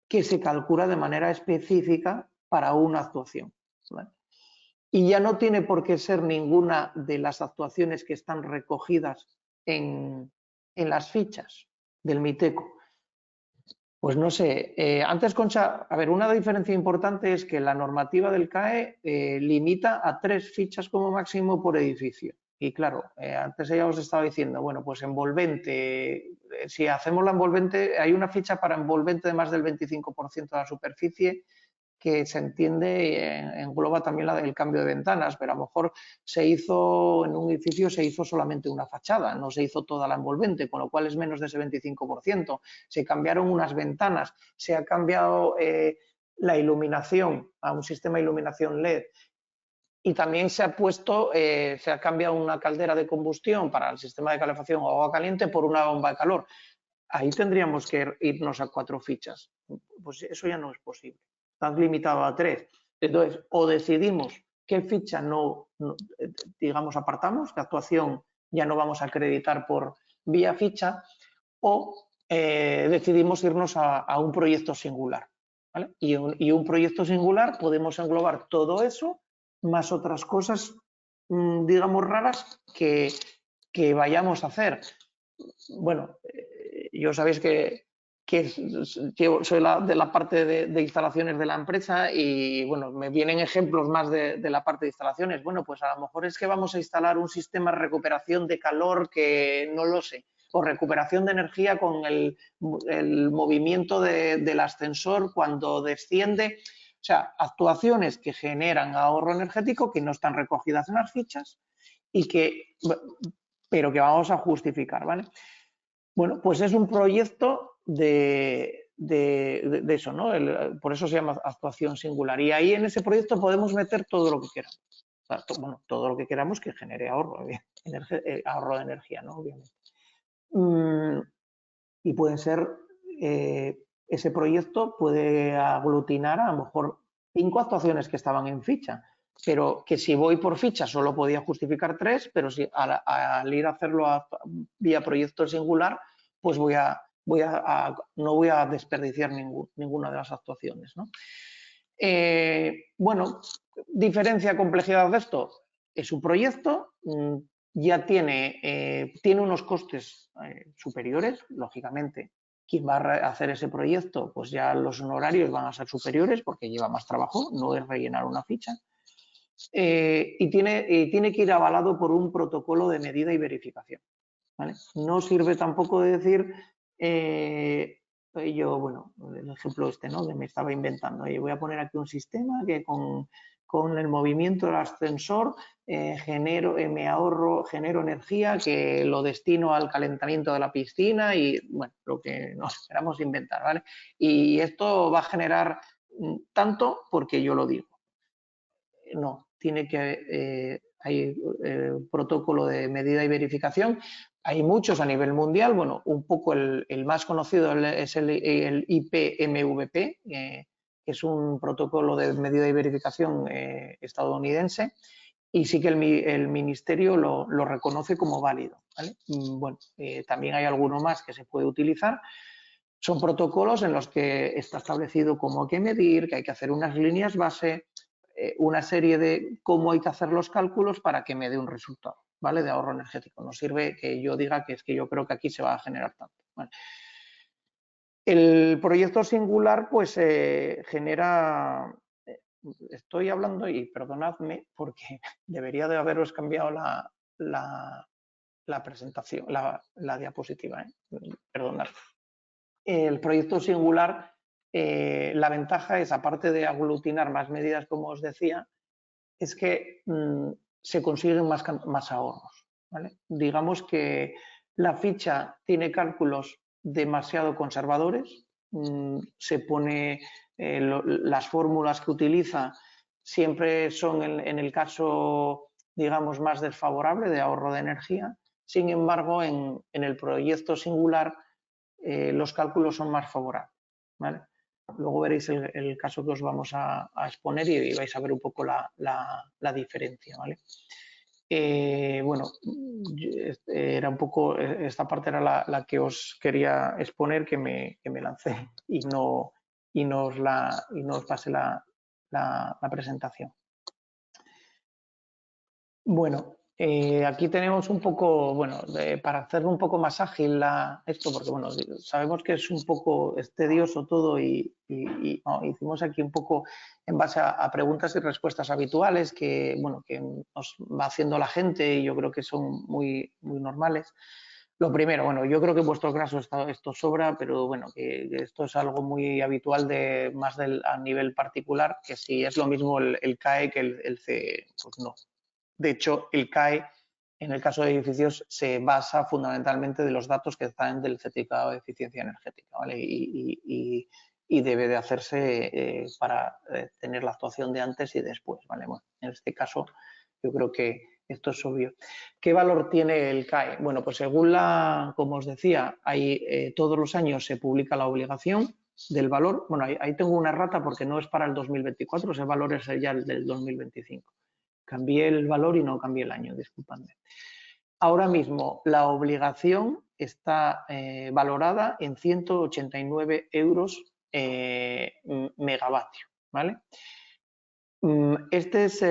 que se calcula de manera específica para una actuación, ¿vale? Y ya no tiene por qué ser ninguna de las actuaciones que están recogidas en las fichas del MITECO. Pues no sé, antes, Concha, a ver, una diferencia importante es que la normativa del CAE limita a 3 fichas como máximo por edificio. Y claro, antes ya os estaba diciendo, bueno, pues envolvente, si hacemos la envolvente, hay una ficha para envolvente de más del 25% de la superficie que se entiende, engloba también el cambio de ventanas, pero a lo mejor en un edificio se hizo solamente una fachada, no se hizo toda la envolvente, con lo cual es menos de ese 25%. Se cambiaron unas ventanas, se ha cambiado la iluminación a un sistema de iluminación LED y también se ha cambiado una caldera de combustión para el sistema de calefacción o agua caliente por una bomba de calor. Ahí tendríamos que irnos a 4 fichas. Pues eso ya no es posible. Estás limitado a 3. Entonces, o decidimos qué ficha digamos, apartamos, qué actuación ya no vamos a acreditar por vía ficha, o decidimos irnos a un proyecto singular, ¿vale? Y un proyecto singular podemos englobar todo eso, más otras cosas, digamos, raras que vayamos a hacer. Bueno, yo sabéis que soy de la parte de instalaciones de la empresa y, bueno, me vienen ejemplos más de la parte de instalaciones. Bueno, pues a lo mejor es que vamos a instalar un sistema de recuperación de calor que no lo sé, o recuperación de energía con el movimiento del ascensor cuando desciende. O sea, actuaciones que generan ahorro energético que no están recogidas en las fichas pero que vamos a justificar, ¿vale? Bueno, pues es un proyecto de eso, ¿no? Por eso se llama actuación singular. Y ahí en ese proyecto podemos meter todo lo que queramos. O sea, bueno, todo lo que queramos que genere ahorro, ahorro de energía, ¿no? Obviamente. Y pueden ser ese proyecto puede aglutinar a lo mejor 5 actuaciones que estaban en ficha, pero que si voy por ficha solo podía justificar 3, pero si al ir a hacerlo vía proyecto singular, pues no voy a desperdiciar ninguna de las actuaciones, ¿no? Bueno, diferencia, complejidad de esto. Es un proyecto, ya tiene unos costes superiores, lógicamente. Quien va a hacer ese proyecto, pues ya los honorarios van a ser superiores porque lleva más trabajo, no es rellenar una ficha. Y tiene que ir avalado por un protocolo de medida y verificación, ¿vale? No sirve tampoco de decir, bueno, el ejemplo este, ¿no?, que me estaba inventando, voy a poner aquí un sistema que con el movimiento del ascensor genero energía que lo destino al calentamiento de la piscina y, bueno, lo que nos queramos inventar, ¿vale? Y esto va a generar tanto porque yo lo digo. No, tiene que hay protocolo de medida y verificación. Hay muchos a nivel mundial. Bueno, un poco el más conocido es el IPMVP, que es un protocolo de medida y verificación estadounidense, y sí que el ministerio lo reconoce como válido, ¿vale? Bueno, también hay alguno más que se puede utilizar. Son protocolos en los que está establecido cómo hay que medir, que hay que hacer unas líneas base, una serie de cómo hay que hacer los cálculos para que me dé un resultado, ¿vale?, de ahorro energético. No sirve que yo diga que es que yo creo que aquí se va a generar tanto, ¿vale? El proyecto singular pues genera, estoy hablando y perdonadme porque debería de haberos cambiado la presentación, la diapositiva, perdonad. El proyecto singular, la ventaja es, aparte de aglutinar más medidas, como os decía, es que se consiguen más ahorros, ¿vale? Digamos que la ficha tiene cálculos demasiado conservadores, se pone las fórmulas que utiliza siempre son en el caso, digamos, más desfavorable de ahorro de energía. Sin embargo, en el proyecto singular los cálculos son más favorables, ¿vale? Luego veréis el caso que os vamos a exponer y vais a ver un poco la diferencia, ¿vale? Bueno, era un poco, esta parte era la que os quería exponer, que me lancé y no os pasé la presentación. Bueno, aquí tenemos un poco, bueno, para hacerlo un poco más ágil esto, porque bueno, sabemos que es un poco tedioso todo y no, hicimos aquí un poco en base a preguntas y respuestas habituales que, bueno, que nos va haciendo la gente y yo creo que son muy normales. Lo primero, bueno, yo creo que en vuestro caso esto sobra, pero bueno, que esto es algo muy habitual más a nivel particular, que si es lo mismo el CAE que el CE, pues no. De hecho, el CAE, en el caso de edificios, se basa fundamentalmente de los datos que están del certificado de eficiencia energética, ¿vale? Y debe de hacerse para tener la actuación de antes y después, ¿vale? Bueno, en este caso, yo creo que esto es obvio. ¿Qué valor tiene el CAE? Bueno, pues según como os decía, todos los años se publica la obligación del valor. Bueno, ahí tengo una errata porque no es para el 2024, ese valor es ya el del 2025. Cambié el valor y no cambié el año, disculpadme. Ahora mismo la obligación está valorada en 189 euros megavatio, ¿vale? Este es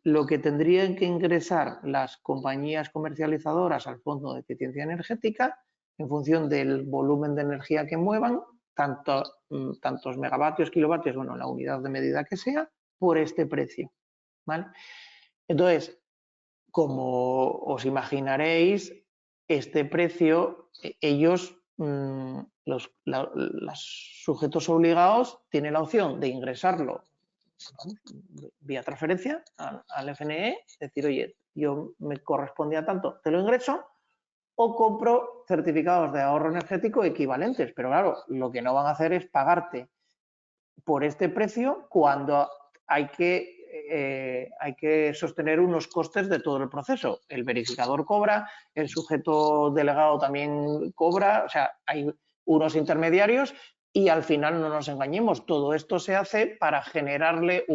lo que tendrían que ingresar las compañías comercializadoras al Fondo de Eficiencia Energética en función del volumen de energía que muevan, tantos megavatios, kilovatios, bueno, la unidad de medida que sea, por este precio, ¿vale? Entonces, como os imaginaréis, este precio, ellos, los sujetos obligados, tienen la opción de ingresarlo vía transferencia al FNE, decir, oye, yo me correspondía tanto, te lo ingreso, o compro certificados de ahorro energético equivalentes. Pero claro, lo que no van a hacer es pagarte por este precio cuando hay que sostener unos costes de todo el proceso. El verificador cobra, el sujeto delegado también cobra, o sea, hay unos intermediarios y al final no nos engañemos, todo esto se hace para generarle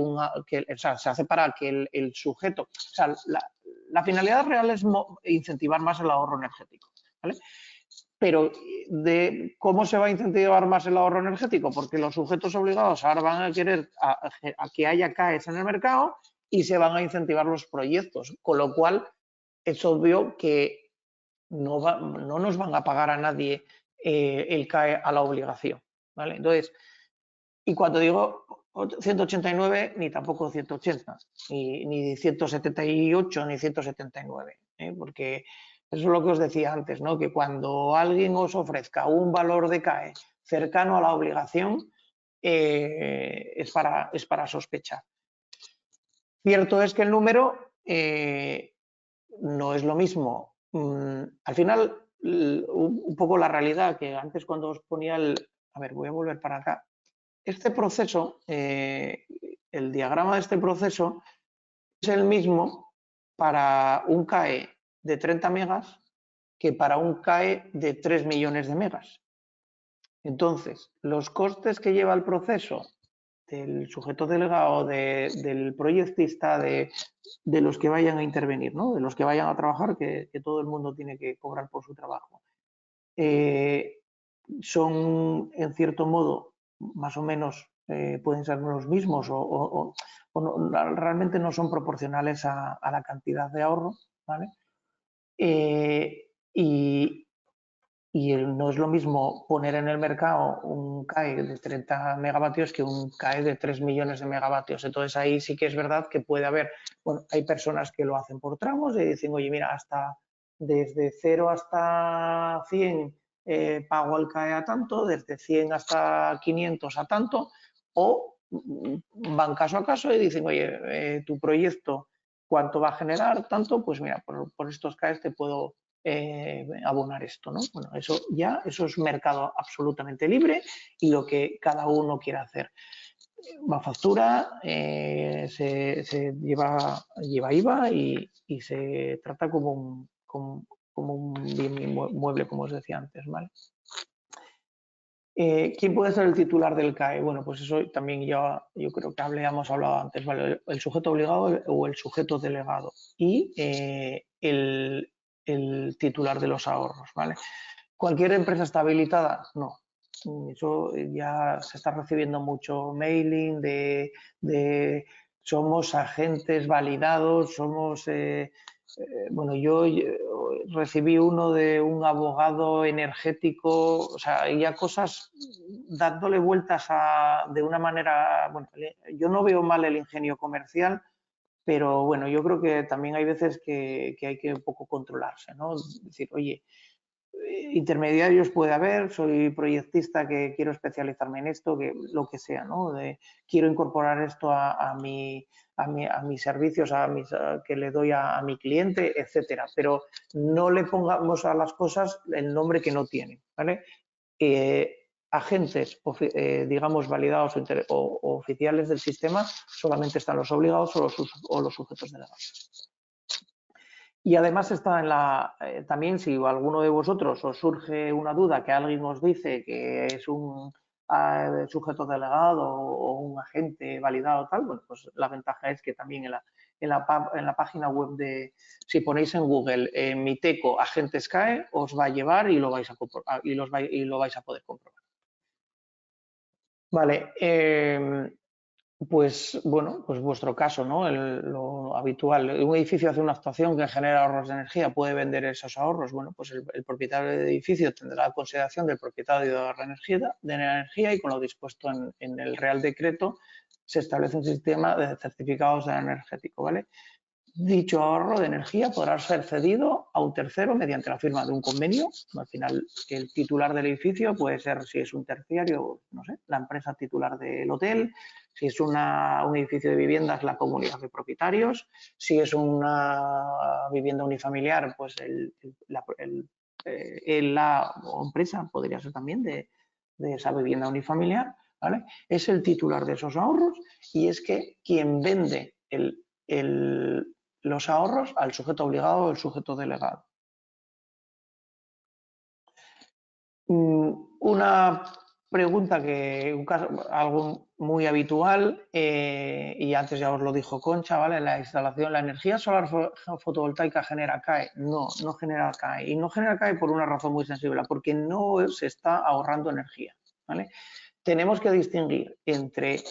se hace para que el sujeto, o sea, la finalidad real es incentivar más el ahorro energético, ¿vale? Pero ¿cómo se va a incentivar más el ahorro energético? Porque los sujetos obligados ahora van a querer a que haya CAEs en el mercado y se van a incentivar los proyectos, con lo cual es obvio que no nos van a pagar a nadie el CAE a la obligación, ¿vale? Entonces, y cuando digo 189, ni tampoco 180, ni 178, ni 179, porque eso es lo que os decía antes, ¿no? Que cuando alguien os ofrezca un valor de CAE cercano a la obligación, es para sospechar. Cierto es que el número no es lo mismo. Al final, un poco la realidad, que antes cuando os ponía a ver, voy a volver para acá. Este proceso, el diagrama de este proceso es el mismo para un CAE de 30 megas que para un CAE de 3 millones de megas. Entonces, los costes que lleva el proceso del sujeto delegado, del proyectista, de los que vayan a intervenir, ¿no? De los que vayan a trabajar, que todo el mundo tiene que cobrar por su trabajo. Son, en cierto modo, más o menos, pueden ser los mismos o realmente no son proporcionales a la cantidad de ahorro, ¿vale? Y no es lo mismo poner en el mercado un CAE de 30 megavatios que un CAE de 3 millones de megavatios. Entonces ahí sí que es verdad que puede haber, bueno, hay personas que lo hacen por tramos y dicen, oye, mira, desde 0 hasta 100 pago el CAE a tanto, desde 100 hasta 500 a tanto, o van caso a caso y dicen, oye, tu proyecto, ¿cuánto va a generar? Tanto, pues mira, por estos CAEs te puedo abonar esto, ¿no? Bueno, eso es mercado absolutamente libre y lo que cada uno quiera hacer. Va factura, se lleva IVA y se trata como un bien mueble, como os decía antes, ¿vale? ¿Quién puede ser el titular del CAE? Bueno, pues eso también yo creo que hemos hablado antes, ¿vale? El sujeto obligado o el sujeto delegado y el titular de los ahorros, ¿vale? ¿Cualquier empresa está habilitada? No. Eso ya se está recibiendo mucho mailing de somos agentes validados, somos... bueno, yo recibí uno de un abogado energético, o sea, ya cosas dándole vueltas de una manera... Bueno, yo no veo mal el ingenio comercial, pero bueno, yo creo que también hay veces que hay que un poco controlarse, ¿no? Decir, oye, intermediarios puede haber, soy proyectista que quiero especializarme en esto, lo que sea, ¿no? Quiero incorporar esto a mis servicios, que le doy a mi cliente, etcétera. Pero no le pongamos a las cosas el nombre que no tienen, ¿vale? Agentes, digamos, validados o oficiales del sistema, solamente están los obligados o los sujetos delegados. Y además está también si a alguno de vosotros os surge una duda, que alguien os dice que es un sujeto delegado o un agente validado tal, bueno, pues la ventaja es que también en la página web si ponéis en Google Miteco agentes CAE, os va a llevar y lo vais a comprobar, y lo vais a poder comprobar. Vale, pues bueno, pues vuestro caso, ¿no? Lo habitual. Un edificio hace una actuación que genera ahorros de energía, puede vender esos ahorros. Bueno, pues el propietario del edificio tendrá consideración del propietario de la energía y con lo dispuesto en el Real Decreto se establece un sistema de certificados de energético, ¿vale? Dicho ahorro de energía podrá ser cedido a un tercero mediante la firma de un convenio. Al final, el titular del edificio puede ser, si es un terciario, no sé, la empresa titular del hotel. Si es un edificio de viviendas, la comunidad de propietarios. Si es una vivienda unifamiliar, pues la empresa podría ser también de esa vivienda unifamiliar, ¿vale? Es el titular de esos ahorros y es que quien vende los ahorros al sujeto obligado o el sujeto delegado. Una pregunta algo muy habitual, y antes ya os lo dijo Concha, ¿vale? La instalación, ¿la energía solar fotovoltaica genera CAE? No, no genera CAE. Y no genera CAE por una razón muy sensible, porque no se está ahorrando energía, ¿vale? Tenemos que distinguir entre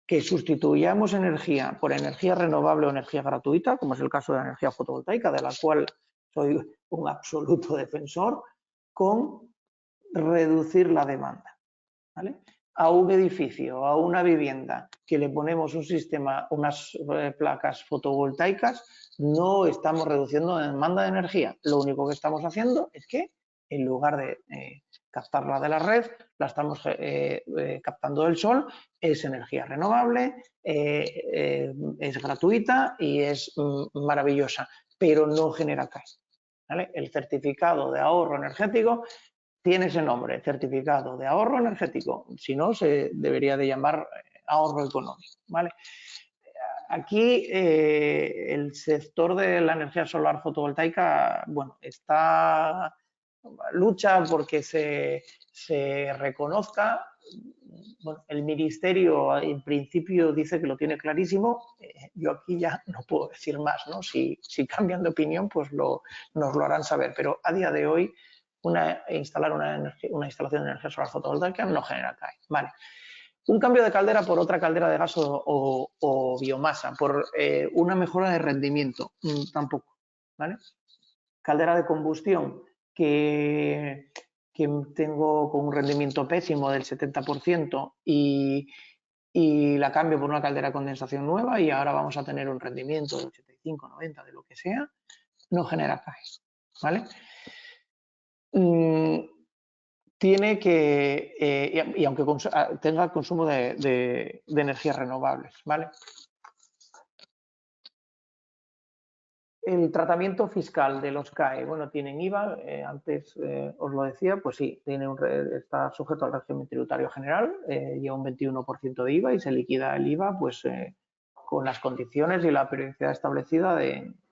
que sustituyamos energía por energía renovable o energía gratuita, como es el caso de la energía fotovoltaica, de la cual soy un absoluto defensor, con reducir la demanda, ¿vale? A un edificio, a una vivienda que le ponemos un sistema, unas placas fotovoltaicas, no estamos reduciendo la demanda de energía. Lo único que estamos haciendo es que en lugar de captarla de la red, la estamos captando del sol, es energía renovable, es gratuita y es maravillosa, pero no genera CAE, ¿vale? El certificado de ahorro energético tiene ese nombre, certificado de ahorro energético, si no se debería de llamar ahorro económico, ¿vale? Aquí el sector de la energía solar fotovoltaica, bueno, lucha porque se reconozca. Bueno, el Ministerio en principio dice que lo tiene clarísimo, yo aquí ya no puedo decir más, ¿no? Si cambian de opinión, pues nos lo harán saber, pero a día de hoy instalar una instalación de energía solar fotovoltaica no genera CAE, ¿vale? Un cambio de caldera por otra caldera de gas o biomasa, por una mejora de rendimiento, tampoco, ¿vale? Caldera de combustión que tengo con un rendimiento pésimo del 70% y la cambio por una caldera de condensación nueva y ahora vamos a tener un rendimiento de 85, 90, de lo que sea, no genera CAE, ¿vale? Tiene que, y aunque tenga consumo de energías renovables, ¿vale? El tratamiento fiscal de los CAE, bueno, tienen IVA, antes os lo decía, pues sí, está sujeto al régimen tributario general, lleva un 21% de IVA y se liquida el IVA pues con las condiciones y la periodicidad establecida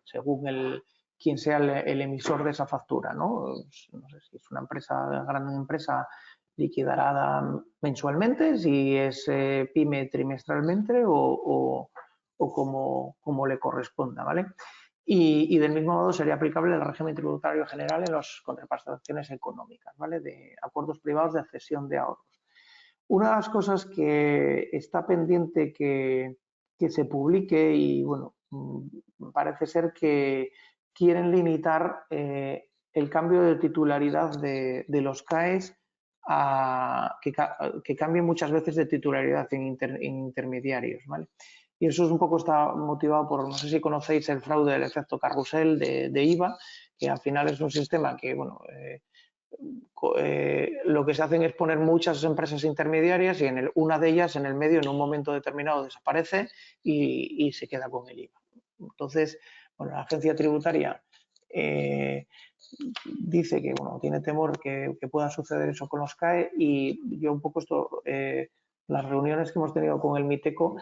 según quien sea el emisor de esa factura, ¿no? No sé si es una gran empresa, liquidará mensualmente, si es pyme trimestralmente o como le corresponda, ¿vale? Y del mismo modo sería aplicable el régimen tributario general en las contraprestaciones económicas, ¿vale? De acuerdos privados de cesión de ahorros. Una de las cosas que está pendiente que se publique y, bueno, parece ser que quieren limitar el cambio de titularidad de los CAEs que cambien muchas veces de titularidad en intermediarios, ¿vale? Y eso es un poco está motivado por, no sé si conocéis el fraude del efecto carrusel de IVA, que al final es un sistema que, bueno, lo que se hacen es poner muchas empresas intermediarias y una de ellas en el medio en un momento determinado desaparece y se queda con el IVA. Entonces, bueno, la agencia tributaria dice que, bueno, tiene temor que pueda suceder eso con los CAE y yo un poco las reuniones que hemos tenido con el MITECO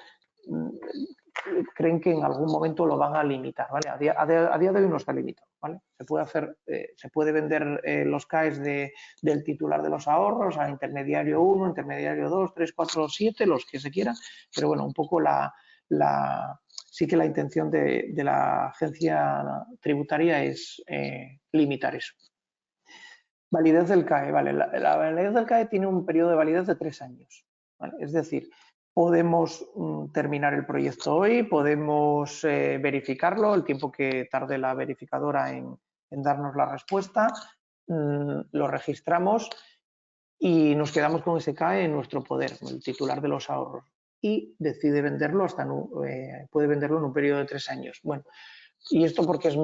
creen que en algún momento lo van a limitar, ¿vale? A día de hoy no está limitado, ¿vale? Se puede vender los CAEs del titular de los ahorros a intermediario 1, intermediario 2, 3, 4, 7, los que se quieran, pero bueno, un poco sí que la intención de la agencia tributaria es limitar eso. Validez del CAE, vale. La validez del CAE tiene un periodo de validez de 3 años, ¿vale? Es decir, podemos terminar el proyecto hoy, podemos verificarlo, el tiempo que tarde la verificadora en darnos la respuesta, lo registramos y nos quedamos con ese CAE en nuestro poder, el titular de los ahorros, y decide venderlo puede venderlo en un periodo de 3 años. Bueno, ¿y esto porque es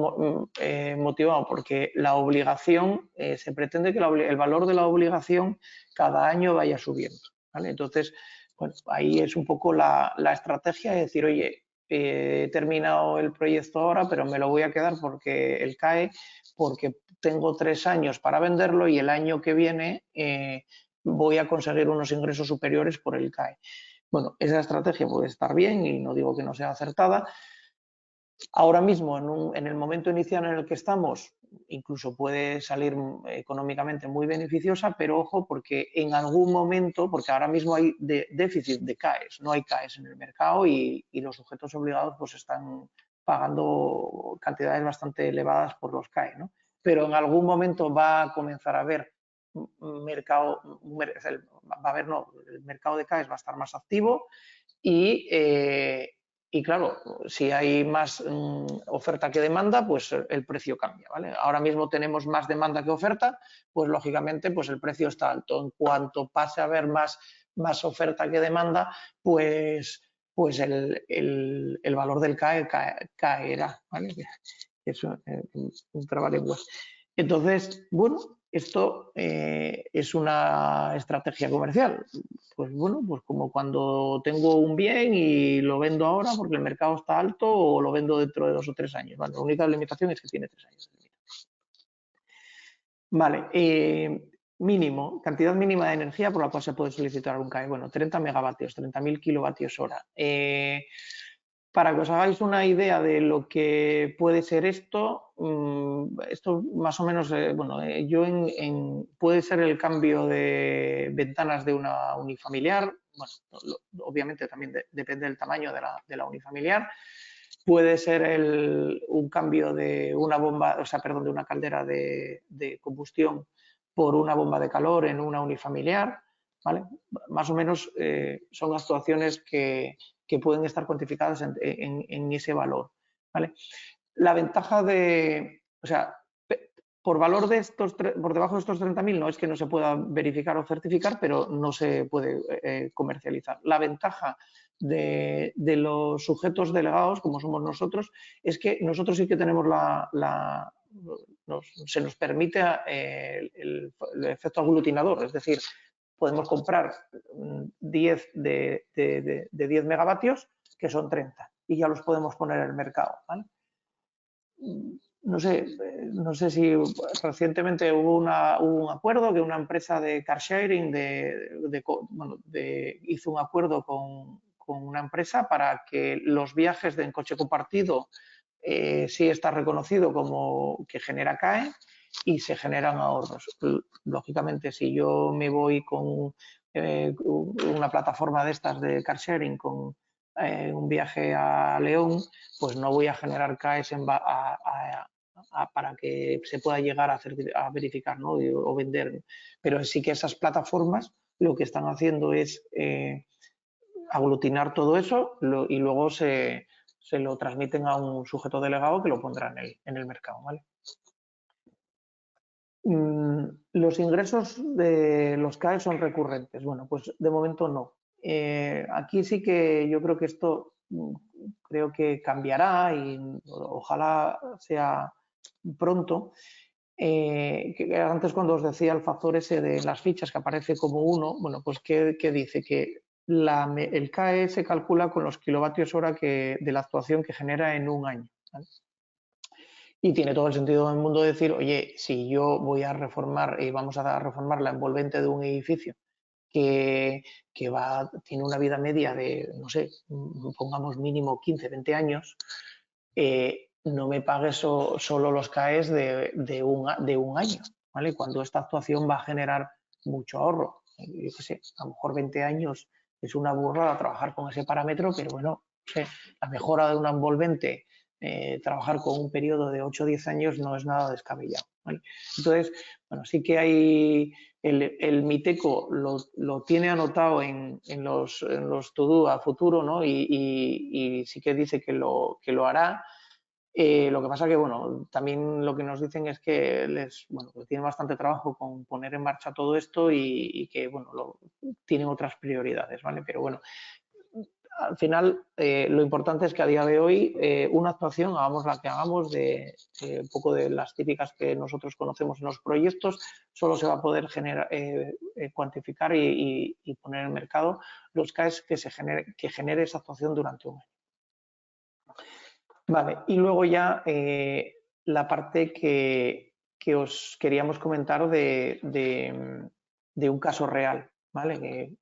motivado? Porque la obligación, se pretende que el valor de la obligación cada año vaya subiendo, ¿vale? Entonces, bueno, ahí es un poco la estrategia de decir, oye, he terminado el proyecto ahora, pero me lo voy a quedar porque el CAE, porque tengo 3 años para venderlo y el año que viene voy a conseguir unos ingresos superiores por el CAE. Bueno, esa estrategia puede estar bien y no digo que no sea acertada, Ahora mismo, en el momento inicial en el que estamos, incluso puede salir económicamente muy beneficiosa, pero ojo, porque en algún momento, porque ahora mismo hay déficit de CAEs, no hay CAEs en el mercado y los sujetos obligados pues están pagando cantidades bastante elevadas por los CAE, ¿no? Pero en algún momento va a comenzar a haber mercado, el mercado de CAEs va a estar más activo y claro, si hay más oferta que demanda, pues el precio cambia, ¿vale? Ahora mismo tenemos más demanda que oferta, pues lógicamente pues el precio está alto. En cuanto pase a haber más oferta que demanda, pues el valor del CAE caerá, ¿vale? Es un trabalenguas. Entonces, bueno, esto es una estrategia comercial. Pues bueno, pues como cuando tengo un bien y lo vendo ahora porque el mercado está alto o lo vendo dentro de 2 o 3 años. ¿Vale? La única limitación es que tiene 3 años. Vale, mínimo, cantidad mínima de energía por la cual se puede solicitar un CAE. Bueno, 30 megavatios, 30.000 kilovatios hora. Para que os hagáis una idea de lo que puede ser esto, esto más o menos, puede ser el cambio de ventanas de una unifamiliar, bueno, obviamente también depende del tamaño de la unifamiliar, puede ser un cambio de una bomba, o sea, perdón, de una caldera de combustión por una bomba de calor en una unifamiliar, ¿vale? Más o menos son actuaciones que pueden estar cuantificadas en ese valor, ¿vale? La ventaja o sea, por valor de por debajo de estos 30.000 no es que no se pueda verificar o certificar, pero no se puede comercializar. La ventaja de los sujetos delegados, como somos nosotros, es que nosotros sí que tenemos se nos permite el efecto aglutinador, es decir, podemos comprar 10 de 10 megavatios, que son 30, y ya los podemos poner en el mercado, ¿vale? No sé si recientemente hubo un acuerdo que una empresa de car sharing hizo un acuerdo con una empresa para que los viajes en coche compartido sí está reconocido como que genera CAE y se generan ahorros. Lógicamente, si yo me voy con una plataforma de estas de car sharing con un viaje a León, pues no voy a generar CAEs para que se pueda llegar a verificar, ¿no? O vender. Pero sí que esas plataformas lo que están haciendo es aglutinar todo eso y luego se lo transmiten a un sujeto delegado que lo pondrá en el mercado, ¿vale? Los ingresos de los CAE son recurrentes. Bueno, pues de momento no. Aquí sí que yo creo que esto creo que cambiará y ojalá sea pronto. Que antes cuando os decía el factor ese de las fichas que aparece como 1, bueno, pues ¿qué dice? Que el CAE se calcula con los kilovatios hora de la actuación que genera en un año, ¿vale? Y tiene todo el sentido del mundo decir, oye, si yo voy a reformar y vamos a reformar la envolvente de un edificio que tiene una vida media de, no sé, pongamos mínimo 15, 20 años, no me pagues solo los CAEs de un año, ¿vale? Cuando esta actuación va a generar mucho ahorro. Yo qué sé, a lo mejor 20 años es una burrada trabajar con ese parámetro, pero bueno, no sé, la mejora de una envolvente, trabajar con un periodo de 8 o 10 años no es nada descabellado, ¿vale? Entonces, bueno, sí que hay el MITECO lo tiene anotado en los to-do a futuro, ¿no? Y sí que dice que lo hará. Lo que pasa que, bueno, también lo que nos dicen es que pues tienen bastante trabajo con poner en marcha todo esto y que, bueno, tienen otras prioridades, ¿vale? Pero bueno, al final lo importante es que a día de hoy una actuación, hagamos la que hagamos, un poco de las típicas que nosotros conocemos en los proyectos, solo se va a poder cuantificar y poner en el mercado los CAEs que genere esa actuación durante un año. Vale, y luego ya la parte que os queríamos comentar de un caso real, ¿vale?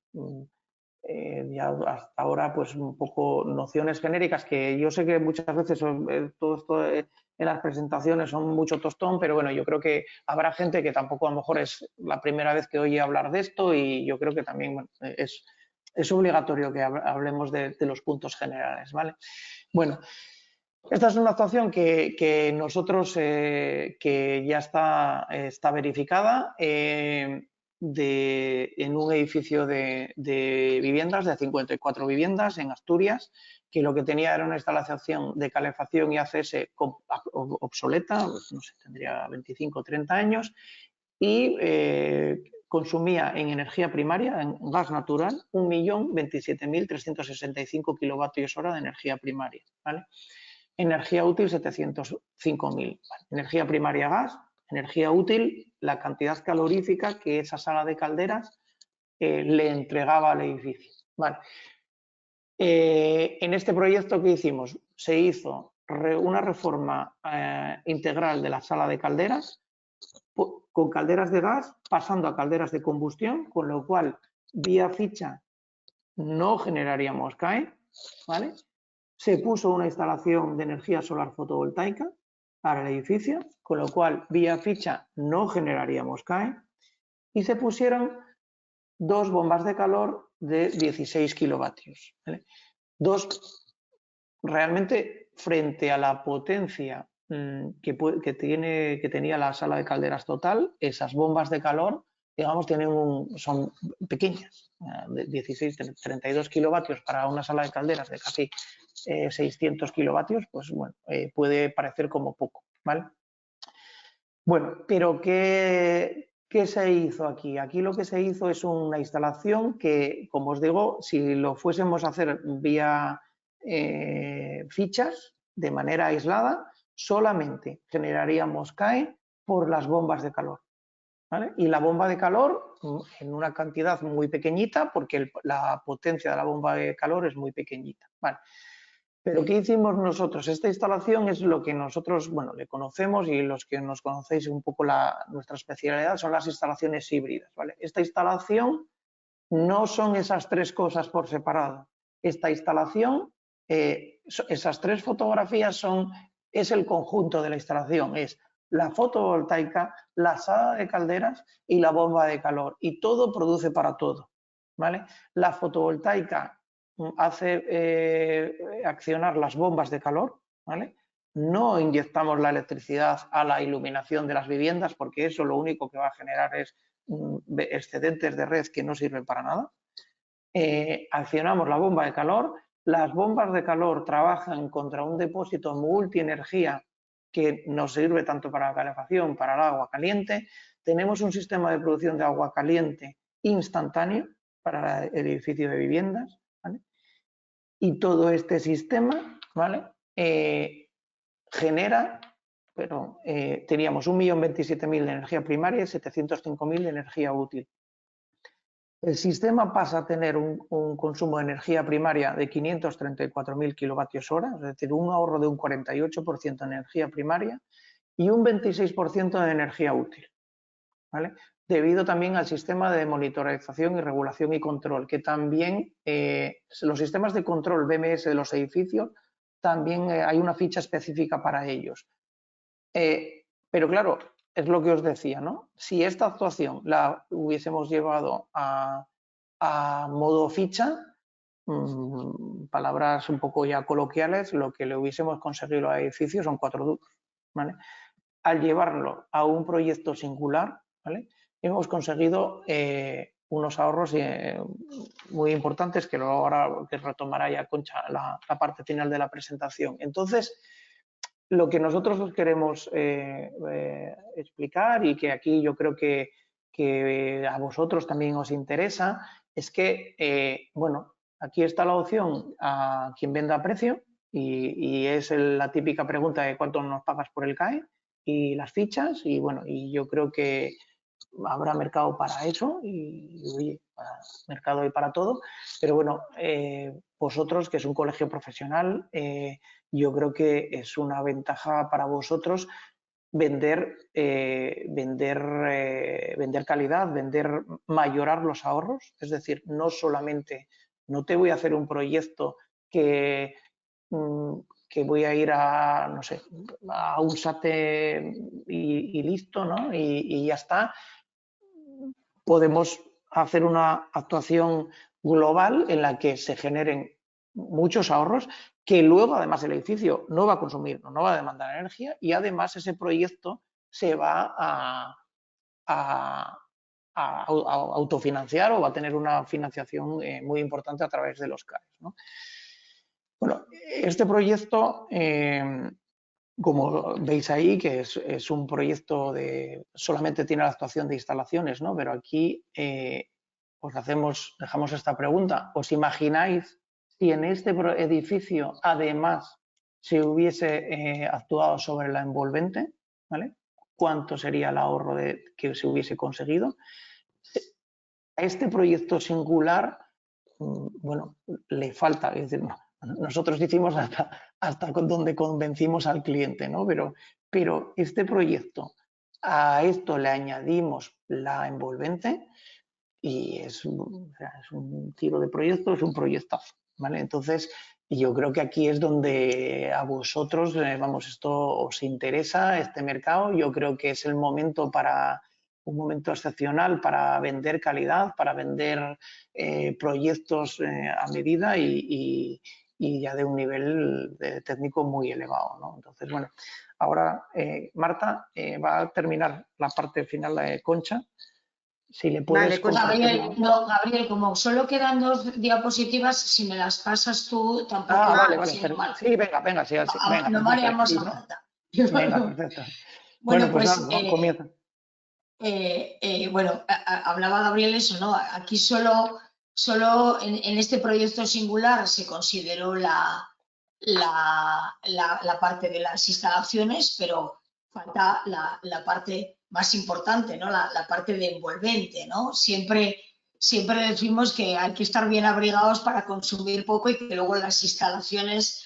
ya hasta ahora pues un poco nociones genéricas que yo sé que muchas veces todo esto en las presentaciones son mucho tostón, pero bueno, yo creo que habrá gente que tampoco a lo mejor es la primera vez que oye hablar de esto y yo creo que también bueno, es obligatorio que hablemos de los puntos generales, ¿vale? Bueno, esta es una actuación que nosotros, que ya está verificada en un edificio de viviendas, de 54 viviendas en Asturias, que lo que tenía era una instalación de calefacción y ACS obsoleta, no sé, tendría 25 o 30 años, y consumía en energía primaria, en gas natural, 1.027.365 kilovatios hora de energía primaria, ¿vale? Energía útil 705.000. Energía primaria gas, energía útil la cantidad calorífica que esa sala de calderas le entregaba al edificio. Vale. En este proyecto que hicimos se hizo una reforma integral de la sala de calderas con calderas de gas pasando a calderas de combustión, con lo cual vía ficha no generaríamos CAE, ¿vale? Se puso una instalación de energía solar fotovoltaica para el edificio, con lo cual vía ficha no generaríamos CAE, y se pusieron 2 bombas de calor de 16 kilovatios. ¿Vale? Realmente, frente a la potencia que tenía la sala de calderas total, esas bombas de calor, digamos, son pequeñas, de 16, 32 kilovatios para una sala de calderas de casi 600 kilovatios, pues bueno, puede parecer como poco, ¿vale? Bueno, pero ¿qué se hizo aquí? Aquí lo que se hizo es una instalación que, como os digo, si lo fuésemos a hacer vía fichas, de manera aislada, solamente generaríamos CAE por las bombas de calor, ¿vale? Y la bomba de calor en una cantidad muy pequeñita, porque la potencia de la bomba de calor es muy pequeñita, ¿vale? Pero ¿qué hicimos nosotros? Esta instalación es lo que nosotros, bueno, le conocemos, y los que nos conocéis un poco nuestra especialidad son las instalaciones híbridas, ¿vale? Esta instalación no son esas 3 cosas por separado. Esta instalación, esas 3 fotografías es el conjunto de la instalación, es la fotovoltaica, la sala de calderas y la bomba de calor, y todo produce para todo, ¿vale? La fotovoltaica hace accionar las bombas de calor, ¿vale? No inyectamos la electricidad a la iluminación de las viviendas, porque eso lo único que va a generar es excedentes de red que no sirven para nada. Accionamos la bomba de calor. Las bombas de calor trabajan contra un depósito multienergía que nos sirve tanto para la calefacción, para el agua caliente. Tenemos un sistema de producción de agua caliente instantáneo para el edificio de viviendas, ¿vale? Y todo este sistema, ¿vale? Genera, pero teníamos 1.027.000 de energía primaria y 705.000 de energía útil. El sistema pasa a tener un consumo de energía primaria de 534.000 kilovatios hora, es decir, un ahorro de un 48% de energía primaria y un 26% de energía útil, ¿vale? Debido también al sistema de monitorización y regulación y control, que también los sistemas de control BMS de los edificios, también hay una ficha específica para ellos. Pero claro, es lo que os decía, ¿no? Si esta actuación la hubiésemos llevado a modo ficha, palabras un poco ya coloquiales, lo que le hubiésemos conseguido al edificio son 4 duros, ¿vale? Al llevarlo a un proyecto singular, ¿vale? Hemos conseguido unos ahorros muy importantes que luego ahora que retomará ya Concha la parte final de la presentación. Entonces, lo que nosotros os queremos explicar, y que aquí yo creo que a vosotros también os interesa, es que, bueno, aquí está la opción a quien venda a precio, y es la típica pregunta de cuánto nos pagas por el CAE y las fichas, y bueno, y yo creo que habrá mercado para eso, y oye, mercado hay para todo, pero bueno, vosotros, que es un colegio profesional, yo creo que es una ventaja para vosotros vender calidad, mayorar los ahorros, es decir, no solamente No te voy a hacer un proyecto que voy a ir a, no sé, a un SATE y listo, ¿no? Y ya está. Podemos hacer una actuación global en la que se generen muchos ahorros, que luego además el edificio no va a consumir, no va a demandar energía, y además ese proyecto se va a autofinanciar o va a tener una financiación muy importante a través de los CAEs, ¿no? Bueno, este proyecto, como veis ahí, que es un proyecto solamente tiene la actuación de instalaciones, ¿no? Pero aquí dejamos esta pregunta. ¿Os imagináis si en este edificio además se hubiese actuado sobre la envolvente? ¿Vale? ¿Cuánto sería el ahorro que se hubiese conseguido? A este proyecto singular, bueno, le falta, es decir, nosotros hicimos hasta donde convencimos al cliente, ¿no? Pero este proyecto, a esto le añadimos la envolvente y es un tiro de proyecto, es un proyectazo, ¿vale? Entonces, yo creo que aquí es donde a vosotros, vamos, esto os interesa, este mercado. Yo creo que es el momento un momento excepcional para vender calidad, para vender proyectos a medida y ya de un nivel técnico muy elevado, ¿no? Entonces, bueno, ahora Marta va a terminar la parte final de Concha. Si le puedes vale, Gabriel, como solo quedan 2 diapositivas, si me las pasas tú, tampoco. Vale. Sí, venga, sí, venga, no me haríamos a falta. Venga, perfecto. Bueno, pues nada, comienza. Bueno, hablaba Gabriel eso, ¿no? Aquí solo en este proyecto singular se consideró la parte de las instalaciones, pero falta la parte más importante, ¿no? La parte de envolvente, ¿no? Siempre decimos que hay que estar bien abrigados para consumir poco y que luego las instalaciones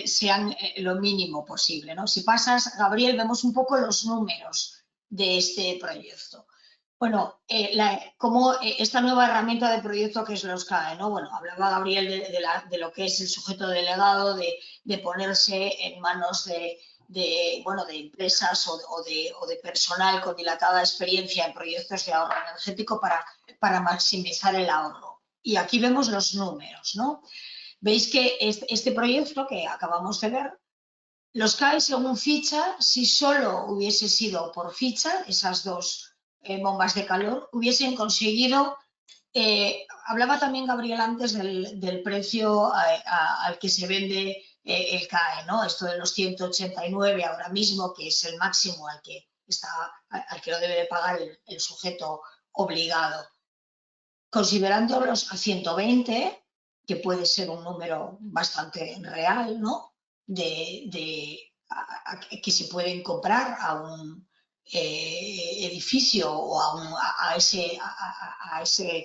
sean lo mínimo posible, ¿no? Si pasas, Gabriel, vemos un poco los números de este proyecto. Bueno, como esta nueva herramienta de proyecto que es los CAE, ¿no? Bueno, hablaba Gabriel de lo que es el sujeto delegado, de ponerse en manos de empresas o de personal con dilatada experiencia en proyectos de ahorro energético para maximizar el ahorro. Y aquí vemos los números, ¿no? Veis que este proyecto que acabamos de ver, los CAE según ficha, si solo hubiese sido por ficha, esas 2 bombas de calor, hubiesen conseguido, hablaba también Gabriel antes del precio al que se vende el CAE, ¿no? Esto de los 189 ahora mismo, que es el máximo al que lo debe de pagar el sujeto obligado. Considerándolos a 120, que puede ser un número bastante real, ¿no? Que se pueden comprar a un edificio o a ese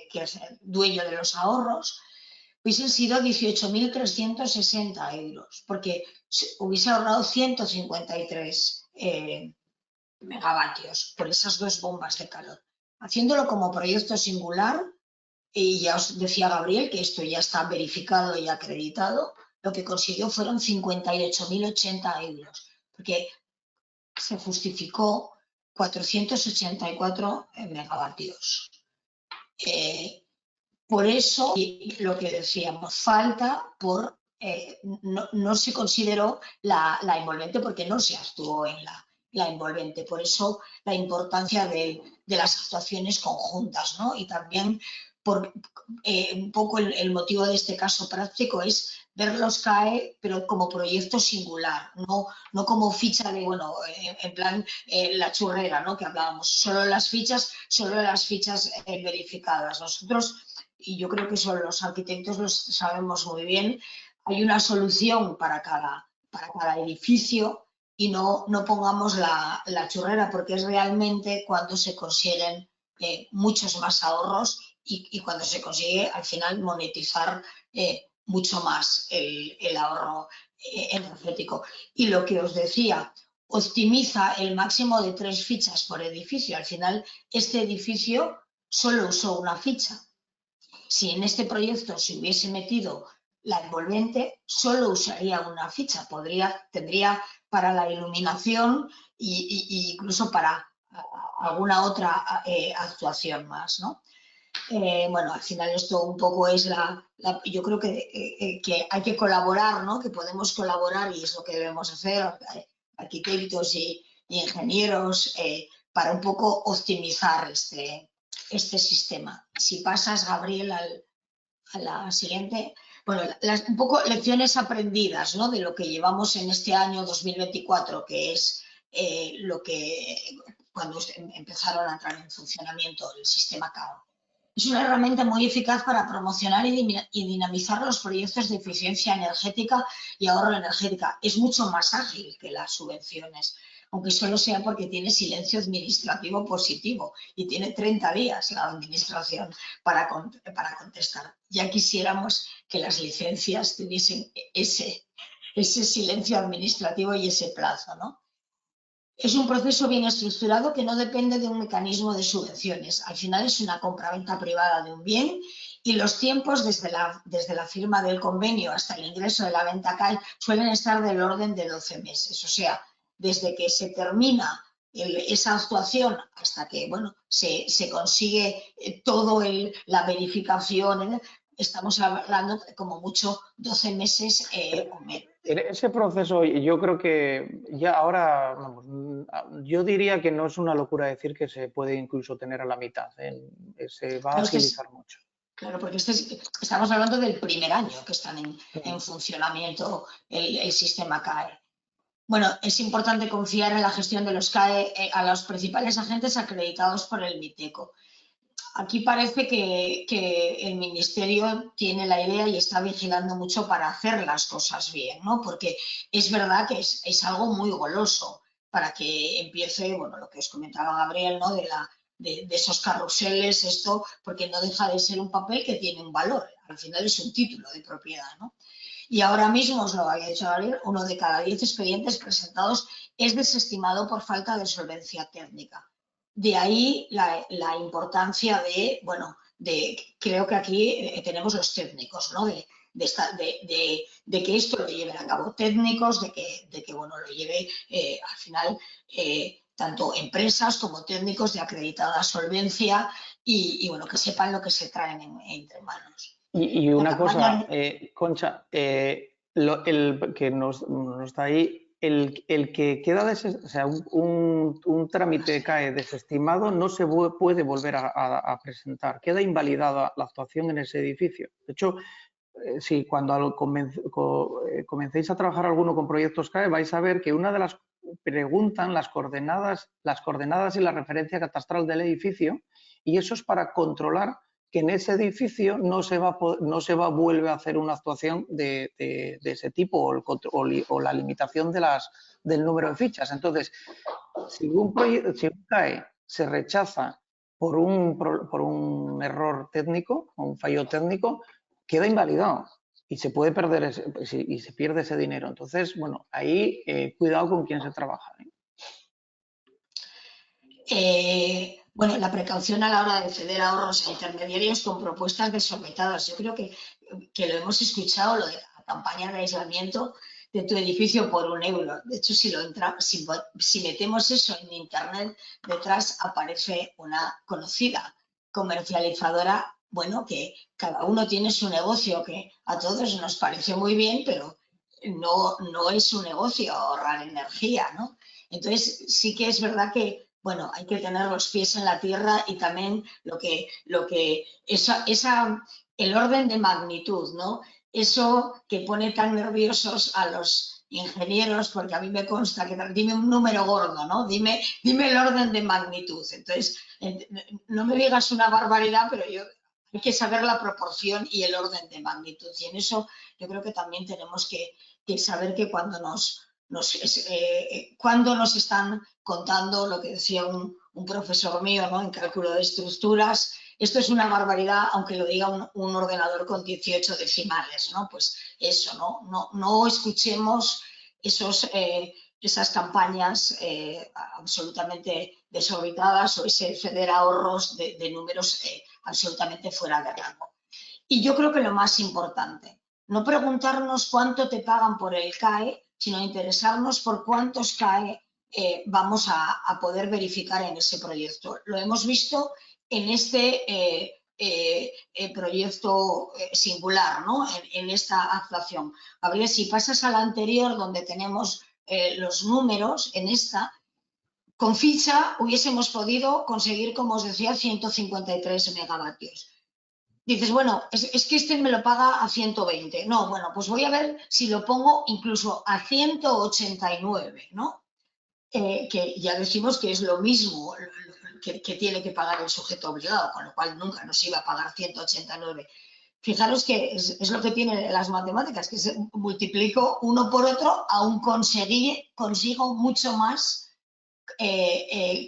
que es el dueño de los ahorros, hubiesen sido 18.360 euros, porque hubiese ahorrado 153 megavatios por esas 2 bombas de calor. Haciéndolo como proyecto singular, y ya os decía Gabriel que esto ya está verificado y acreditado, lo que consiguió fueron 58.080 euros, porque se justificó 484 megavatios. Por eso, lo que decíamos, falta por... no se consideró la envolvente porque no se actuó en la envolvente. Por eso la importancia de las actuaciones conjuntas, ¿no? Y también un poco el motivo de este caso práctico es verlos CAE, pero como proyecto singular, no como ficha de, bueno, en plan la churrera, ¿no? Que hablábamos, solo las fichas verificadas. Nosotros, y yo creo que eso los arquitectos lo sabemos muy bien, hay una solución para cada edificio y no pongamos la churrera, porque es realmente cuando se consiguen muchos más ahorros y cuando se consigue al final monetizar mucho más el ahorro energético. Y lo que os decía, optimiza el máximo de 3 fichas por edificio. Al final, este edificio solo usó una ficha. si en este proyecto se hubiese metido la envolvente, solo usaría una ficha, tendría para la iluminación e incluso para alguna otra actuación más, ¿no? Bueno, al final esto un poco es yo creo que hay que colaborar, ¿no? Que podemos colaborar y es lo que debemos hacer, arquitectos y ingenieros, para un poco optimizar este sistema. Si pasas, Gabriel, a la siguiente. Bueno, un poco lecciones aprendidas, ¿no? De lo que llevamos en este año 2024, que es lo que cuando empezaron a entrar en funcionamiento el sistema CAO. Es una herramienta muy eficaz para promocionar y dinamizar los proyectos de eficiencia energética y ahorro energética. Es mucho más ágil que las subvenciones, aunque solo sea porque tiene silencio administrativo positivo y tiene 30 días la administración para contestar. Ya quisiéramos que las licencias tuviesen ese silencio administrativo y ese plazo, ¿no? Es un proceso bien estructurado que no depende de un mecanismo de subvenciones. Al final es una compraventa privada de un bien y los tiempos desde la firma del convenio hasta el ingreso de la venta CAE suelen estar del orden de 12 meses. O sea, desde que se termina esa actuación hasta que bueno, se consigue la verificación, estamos hablando como mucho 12 meses o menos. En ese proceso yo creo que ya ahora, vamos, yo diría que no es una locura decir que se puede incluso tener a la mitad, se va a agilizar mucho. Claro, porque estamos hablando del primer año que están en funcionamiento el sistema CAE. Bueno, es importante confiar en la gestión de los CAE a los principales agentes acreditados por el MITECO. Aquí parece que el Ministerio tiene la idea y está vigilando mucho para hacer las cosas bien, ¿no? Porque es verdad que es algo muy goloso para que empiece, bueno, lo que os comentaba Gabriel, ¿no? De esos carruseles, esto, porque no deja de ser un papel que tiene un valor. Al final es un título de propiedad, ¿no? Y ahora mismo, os lo había dicho Gabriel, 1 de cada 10 expedientes presentados es desestimado por falta de solvencia técnica. De ahí la importancia bueno, creo que aquí tenemos los técnicos, ¿no? De que esto lo lleven a cabo técnicos, de que bueno, lo lleve al final tanto empresas como técnicos de acreditada solvencia y bueno, que sepan lo que se traen entre manos. Y una cosa, Concha, el que nos está ahí, el que queda, o sea, un trámite cae desestimado, no se puede volver a presentar, queda invalidada la actuación en ese edificio. De hecho, si cuando comencéis a trabajar alguno con proyectos CAE, vais a ver que una de las preguntan las coordenadas y la referencia catastral del edificio, y eso es para controlar que en ese edificio no se vuelve a hacer una actuación de ese tipo o la limitación del número de fichas. Entonces, si un CAE se rechaza por un error técnico o un fallo técnico, queda invalidado y se puede perder y se pierde ese dinero. Entonces, bueno, ahí cuidado con quién se trabaja. Bueno, la precaución a la hora de ceder ahorros a intermediarios con propuestas desorbitadas. Yo creo que lo hemos escuchado, lo de la campaña de aislamiento de tu edificio por €1. De hecho, si metemos eso en internet, detrás aparece una conocida comercializadora, bueno, que cada uno tiene su negocio, que a todos nos parece muy bien, pero no es su negocio ahorrar energía, ¿no? Entonces, sí que es verdad que bueno, hay que tener los pies en la tierra y también el orden de magnitud, ¿no? Eso que pone tan nerviosos a los ingenieros, porque a mí me consta que dime un número gordo, ¿no? Dime el orden de magnitud. Entonces, no me digas una barbaridad, pero hay que saber la proporción y el orden de magnitud. Y en eso yo creo que también tenemos que saber que cuando nos están contando lo que decía un profesor mío, ¿no? En cálculo de estructuras, esto es una barbaridad, aunque lo diga un ordenador con 18 decimales, ¿no? Pues eso, no escuchemos esas campañas absolutamente desorbitadas o ese ceder ahorros de números absolutamente fuera de rango. Y yo creo que lo más importante, no preguntarnos cuánto te pagan por el CAE, sino interesarnos por cuántos CAE vamos a poder verificar en ese proyecto. Lo hemos visto en este proyecto singular, ¿no? En esta actuación. Habría, si pasas a la anterior, donde tenemos los números, en esta, con ficha hubiésemos podido conseguir, como os decía, 153 megavatios. Dices, bueno, es que este me lo paga a 120. No, bueno, pues voy a ver si lo pongo incluso a 189, ¿no? Que ya decimos que es lo mismo que tiene que pagar el sujeto obligado, con lo cual nunca nos iba a pagar 189. Fijaros que es lo que tienen las matemáticas, que se multiplico uno por otro, aún consigo mucho más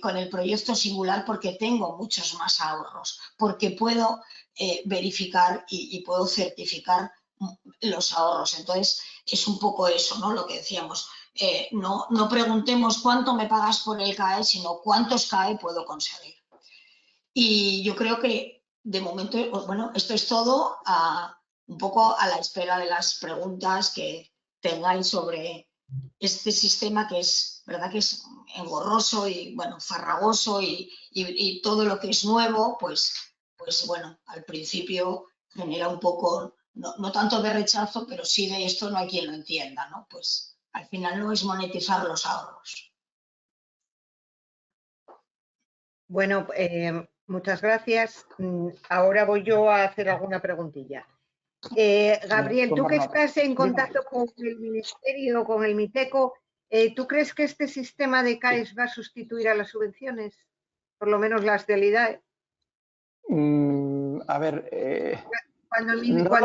con el proyecto singular, porque tengo muchos más ahorros, porque puedo verificar y puedo certificar los ahorros. Entonces, es un poco eso, ¿no? Lo que decíamos. No preguntemos cuánto me pagas por el CAE, sino cuántos CAE puedo conseguir. Y yo creo que de momento, bueno, esto es todo, un poco a la espera de las preguntas que tengáis sobre este sistema, que es, verdad, que es engorroso y, bueno, farragoso, y todo lo que es nuevo, pues bueno, al principio genera un poco, no tanto de rechazo, pero sí de esto no hay quien lo entienda, ¿no? Pues al final no es monetizar los ahorros. Bueno, muchas gracias. Ahora voy yo a hacer alguna preguntilla. Gabriel, tú que estás en contacto con el Ministerio, con el MITECO, ¿tú crees que este sistema de CAEs va a sustituir a las subvenciones? Por lo menos las de IDAE. A ver, cuando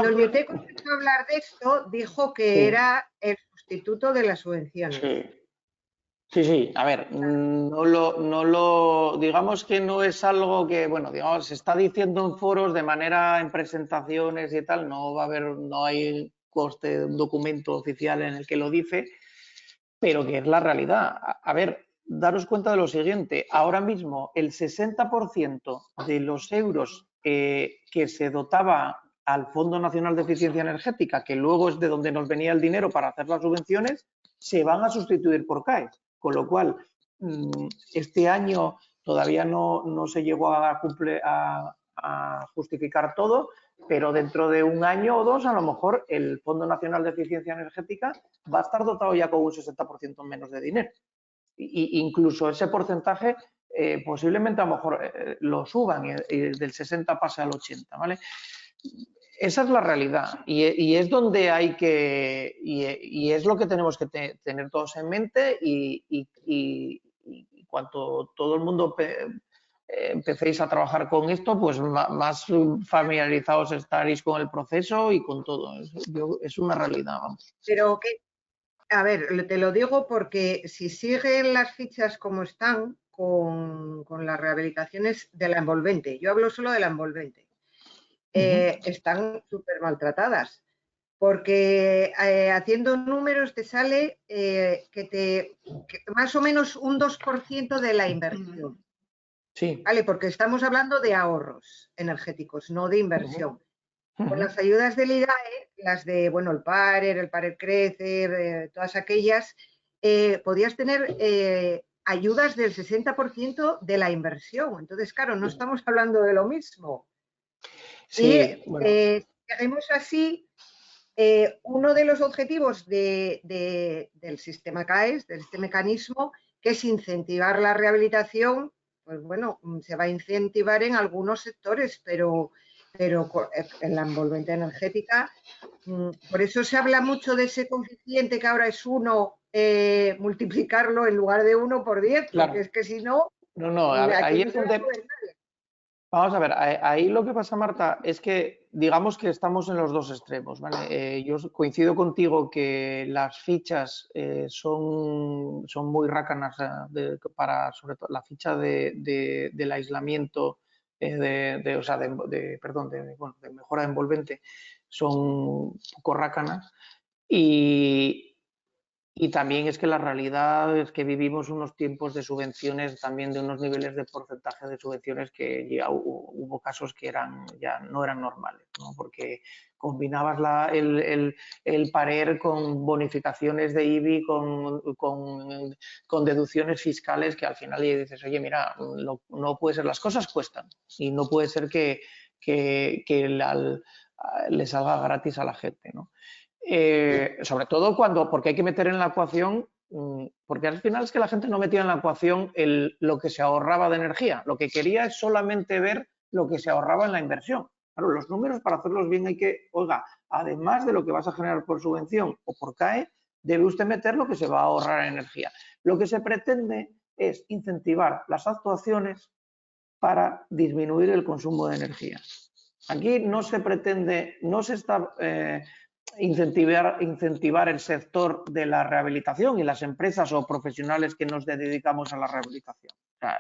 el MITECO empezó a hablar de esto, dijo que era el sustituto de las subvenciones. Sí. A ver, digamos que no es algo que, bueno, digamos, se está diciendo en foros de manera, en presentaciones y tal, no hay coste de un documento oficial en el que lo dice, pero que es la realidad. A ver, daros cuenta de lo siguiente, ahora mismo el 60% de los euros que se dotaba al Fondo Nacional de Eficiencia Energética, que luego es de donde nos venía el dinero para hacer las subvenciones, se van a sustituir por CAE. Con lo cual, este año todavía no se llegó a justificar todo, pero dentro de un año o dos, a lo mejor el Fondo Nacional de Eficiencia Energética va a estar dotado ya con un 60% menos de dinero. Incluso ese porcentaje posiblemente a lo mejor lo suban y del 60 pase al 80, ¿vale? Esa es la realidad y es donde hay que, y es lo que tenemos que tener todos en mente, y cuanto todo el mundo empecéis a trabajar con esto, pues más familiarizados estaréis con el proceso y con todo. Es una realidad, vamos. Pero que, a ver, te lo digo porque si siguen las fichas como están con las rehabilitaciones de la envolvente, yo hablo solo de la envolvente, están súper maltratadas, porque haciendo números te sale que más o menos un 2% de la inversión. Sí. Vale, porque estamos hablando de ahorros energéticos, no de inversión. Con las ayudas del IDAE, las de, bueno, el PARER Crece, todas aquellas, podías tener ayudas del 60% de la inversión. Entonces, claro, no estamos hablando de lo mismo. Sí, y seguimos así, uno de los objetivos del sistema CAES, de este mecanismo, que es incentivar la rehabilitación, pues bueno, se va a incentivar en algunos sectores, pero en la envolvente energética, por eso se habla mucho de ese coeficiente que ahora es 1, multiplicarlo en lugar de 1 por 10, claro. porque es que si no, ahí es donde... Vamos a ver, ahí lo que pasa, Marta, es que digamos que estamos en los dos extremos, ¿vale? Yo coincido contigo que las fichas son muy rácanas para, sobre todo, la ficha del aislamiento, de mejora envolvente, son un poco rácanas, y Y también es que la realidad es que vivimos unos tiempos de subvenciones, también de unos niveles de porcentaje de subvenciones que ya hubo casos que ya no eran normales, ¿no? Porque combinabas el PARER con bonificaciones de IBI, con deducciones fiscales que al final le dices, oye, mira, no puede ser, las cosas cuestan y no puede ser que le salga gratis a la gente, ¿no? Sobre todo porque hay que meter en la ecuación, porque al final es que la gente no metía en la ecuación lo que se ahorraba de energía, lo que quería es solamente ver lo que se ahorraba en la inversión. Claro, los números para hacerlos bien hay que, oiga, además de lo que vas a generar por subvención o por CAE, debe usted meter lo que se va a ahorrar en energía. Lo que se pretende es incentivar las actuaciones para disminuir el consumo de energía. Aquí no se pretende, no se está incentivar el sector de la rehabilitación y las empresas o profesionales que nos dedicamos a la rehabilitación. O sea,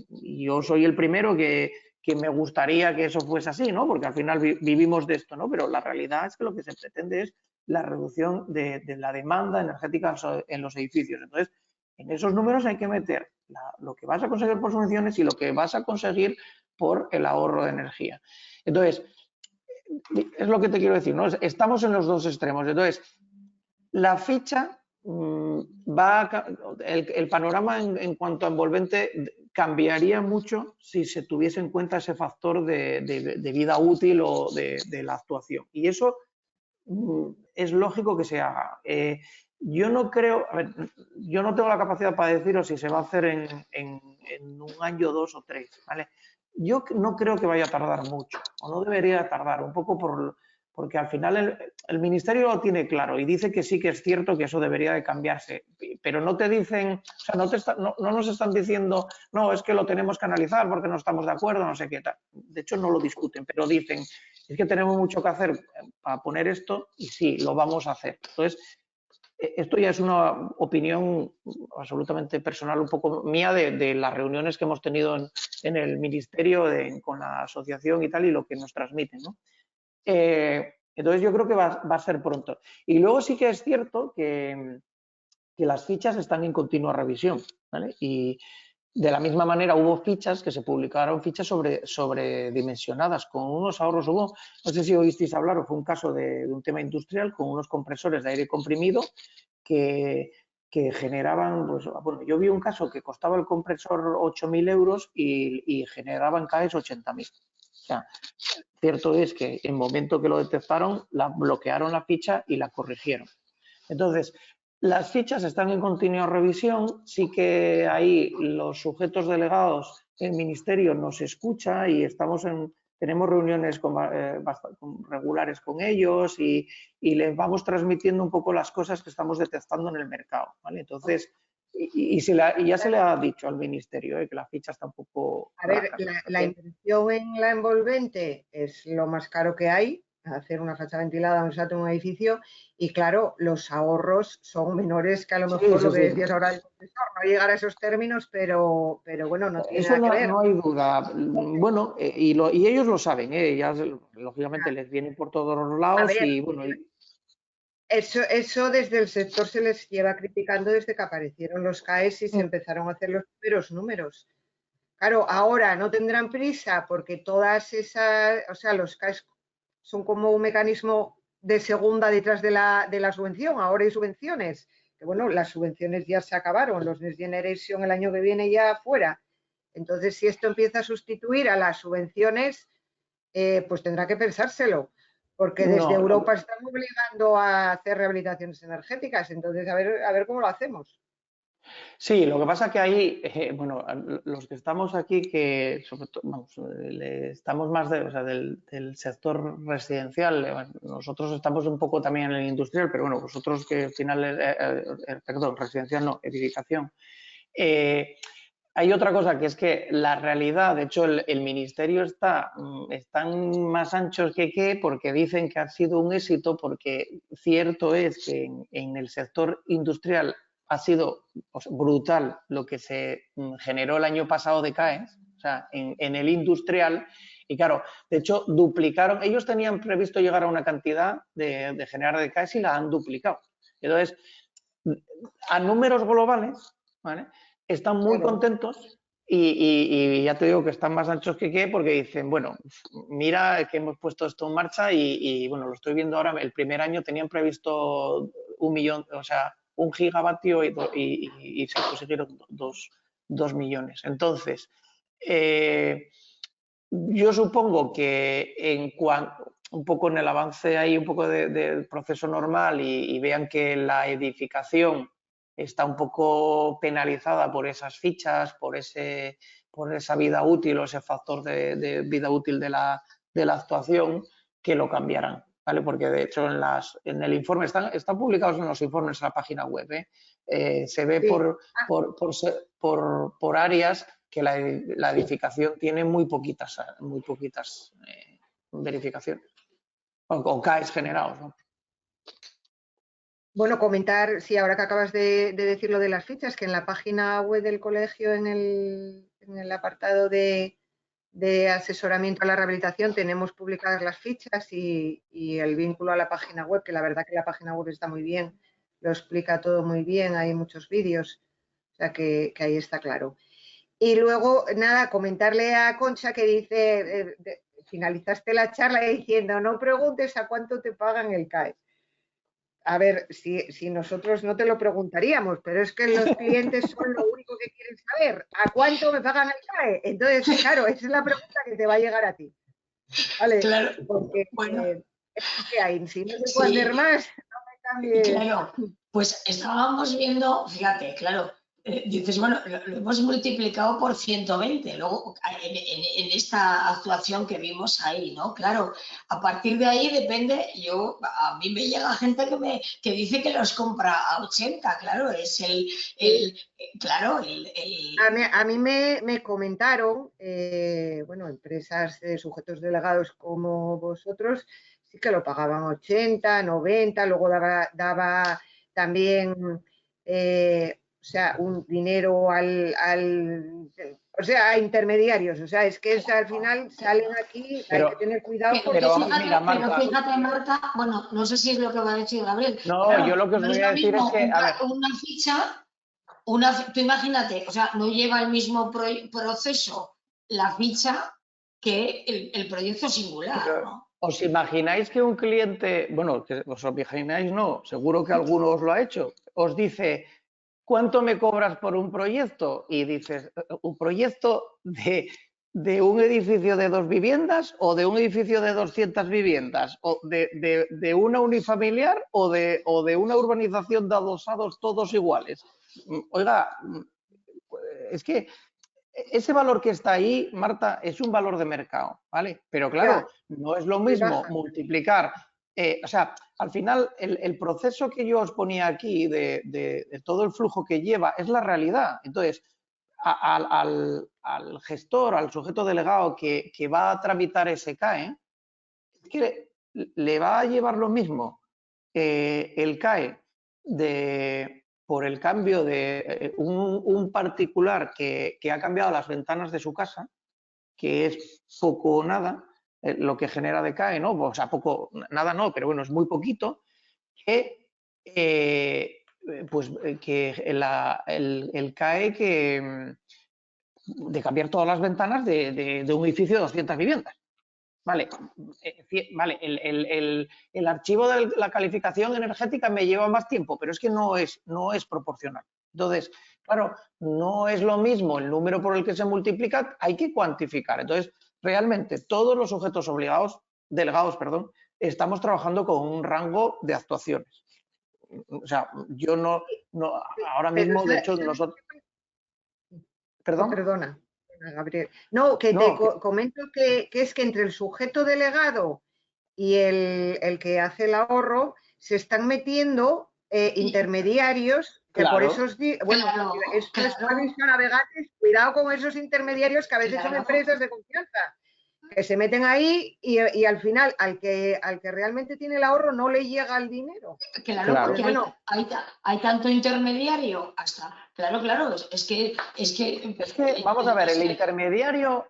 yo soy el primero que me gustaría que eso fuese así, ¿no? Porque al final vivimos de esto, ¿no? Pero la realidad es que lo que se pretende es la reducción de la demanda energética en los edificios. Entonces, en esos números hay que meter lo que vas a conseguir por subvenciones y lo que vas a conseguir por el ahorro de energía. Entonces, es lo que te quiero decir, ¿no? Estamos en los dos extremos. Entonces, la ficha el panorama en cuanto a envolvente cambiaría mucho si se tuviese en cuenta ese factor de vida útil o de la actuación. Y eso es lógico que se haga. Yo no creo, a ver, yo no tengo la capacidad para deciros si se va a hacer en un año, 2 o 3, ¿vale? Yo no creo que vaya a tardar mucho, o no debería tardar, un poco porque al final el Ministerio lo tiene claro y dice que sí que es cierto que eso debería de cambiarse, pero no te dicen, o sea, no nos están diciendo, no, es que lo tenemos que analizar porque no estamos de acuerdo, no sé qué tal. De hecho, no lo discuten, pero dicen, es que tenemos mucho que hacer para poner esto y sí, lo vamos a hacer. Entonces, esto ya es una opinión absolutamente personal, un poco mía, de las reuniones que hemos tenido en el Ministerio, con la asociación y tal, y lo que nos transmiten, ¿no? Entonces yo creo que va a ser pronto. Y luego sí que es cierto que las fichas están en continua revisión, ¿vale? Y de la misma manera hubo fichas que se publicaron, fichas sobredimensionadas, con unos ahorros. No sé si oísteis hablar, o fue un caso de un tema industrial con unos compresores de aire comprimido que generaban, pues, bueno, yo vi un caso que costaba el compresor 8.000 euros y generaban CAEs 80.000. O sea, cierto es que en el momento que lo detectaron, bloquearon la ficha y la corrigieron. Entonces, las fichas están en continua revisión, sí que ahí los sujetos delegados, el Ministerio nos escucha y tenemos reuniones regulares con ellos y les vamos transmitiendo un poco las cosas que estamos detectando en el mercado, ¿vale? Entonces, ya se le ha dicho al Ministerio que la ficha está un poco... A ver, la inversión en la envolvente es lo más caro que hay, hacer una fachada ventilada en un edificio, y claro, los ahorros son menores que a lo mejor lo que decías ahora del compresor, no llegar a esos términos, pero bueno, no tiene nada que ver. No hay duda. Bueno, y ellos lo saben, ya lógicamente les vienen por todos los lados. A ver, y bueno. Eso desde el sector se les lleva criticando desde que aparecieron los CAEs y se empezaron a hacer los primeros números. Claro, ahora no tendrán prisa porque todas esas, o sea, los CAEs son como un mecanismo de segunda detrás de la subvención. Ahora hay subvenciones, que bueno, las subvenciones ya se acabaron, los Next Generation el año que viene ya fuera. Entonces, si esto empieza a sustituir a las subvenciones, pues tendrá que pensárselo, porque desde Europa están obligando a hacer rehabilitaciones energéticas. Entonces, a ver cómo lo hacemos. Sí, lo que pasa que ahí, bueno, los que estamos aquí, que sobre todo, vamos, estamos más del sector residencial, nosotros estamos un poco también en el industrial, pero bueno, vosotros que al final, perdón, residencial no, edificación. Hay otra cosa, que es que la realidad, de hecho el Ministerio están más anchos que porque dicen que ha sido un éxito, porque cierto es que en el sector industrial ha sido brutal lo que se generó el año pasado de CAEs, o sea, en el industrial, y claro, de hecho duplicaron, ellos tenían previsto llegar a una cantidad de generar de CAEs y la han duplicado. Entonces, a números globales, ¿vale? Están muy contentos y ya te digo que están más anchos que qué, porque dicen, bueno, mira que hemos puesto esto en marcha y bueno, lo estoy viendo ahora, el primer año tenían previsto 1 millón, o sea, 1 gigavatio y se consiguieron 2 millones. Entonces, yo supongo que un poco en el avance hay un poco del proceso normal y vean que la edificación está un poco penalizada por esas fichas, por esa vida útil o ese factor de vida útil de la actuación, que lo cambiarán, ¿vale? Porque de hecho en el informe, están publicados en los informes en la página web, se ve por áreas que la edificación tiene muy poquitas verificaciones o CAEs generados, ¿no? Bueno, comentar, sí, ahora que acabas de decir lo de las fichas, que en la página web del colegio, en el apartado de asesoramiento a la rehabilitación, tenemos publicadas las fichas y el vínculo a la página web, que la verdad que la página web está muy bien, lo explica todo muy bien, hay muchos vídeos, o sea que ahí está claro. Y luego, nada, comentarle a Concha que dice, finalizaste la charla diciendo, no preguntes a cuánto te pagan el CAE. A ver, si nosotros no te lo preguntaríamos, pero es que los clientes son lo único que quieren saber. ¿A cuánto me pagan el CAE? Entonces, claro, esa es la pregunta que te va a llegar a ti. ¿Vale? Claro. Porque Bueno, es que hay, si no se puede hacer más, no me cambies. claro, pues estábamos viendo, fíjate, claro, dices, bueno, lo hemos multiplicado por 120, luego en esta actuación que vimos ahí, ¿no? Claro, a partir de ahí depende, a mí me llega gente que dice que los compra a 80, claro, es claro, A mí me comentaron, bueno, empresas de sujetos delegados como vosotros, sí que lo pagaban 80, 90, luego daba también, o sea, un dinero o sea, a intermediarios. O sea, es que al final salen aquí, hay que tener cuidado. Pero fíjate, Marta, bueno, no sé si es lo que va a decir Gabriel. No, claro, yo lo que os voy a decir es que, a ver, una ficha, tú imagínate, o sea, no lleva el mismo proceso la ficha que el proyecto singular, ¿no? ¿Os imagináis que un cliente, bueno, que os imagináis no, seguro que alguno os lo ha hecho, os dice, ¿cuánto me cobras por un proyecto? Y dices, ¿un proyecto de un edificio de 2 viviendas o de un edificio de 200 viviendas? ¿O de una unifamiliar o de una urbanización de adosados todos iguales? Oiga, es que ese valor que está ahí, Marta, es un valor de mercado, ¿vale? Pero claro, no es lo mismo multiplicar, o sea, al final el proceso que yo os ponía aquí de todo el flujo que lleva es la realidad. Entonces, al gestor, al sujeto delegado que va a tramitar ese CAE, es que le va a llevar lo mismo el CAE por el cambio de un particular que ha cambiado las ventanas de su casa, que es poco o nada lo que genera de CAE, ¿no? O sea, poco, nada no, pero bueno, es muy poquito, que el CAE de cambiar todas las ventanas de un edificio de 200 viviendas. Vale, vale, el archivo de la calificación energética me lleva más tiempo, pero es que no es proporcional. Entonces, claro, no es lo mismo el número por el que se multiplica, hay que cuantificar. Entonces, realmente todos los sujetos delegados, estamos trabajando con un rango de actuaciones. O sea, yo no ahora mismo, de hecho, nosotros... ¿Perdón? Perdona, Gabriel. No, que te comento que es que entre el sujeto delegado y el que hace el ahorro se están metiendo intermediarios que claro. Por eso os digo, bueno, esto es aviso a navegantes, cuidado con esos intermediarios que a veces son empresas de confianza, que se meten ahí y al final al que realmente tiene el ahorro no le llega el dinero. Claro, porque hay tanto intermediario hasta... Claro, es que vamos a ver, el intermediario,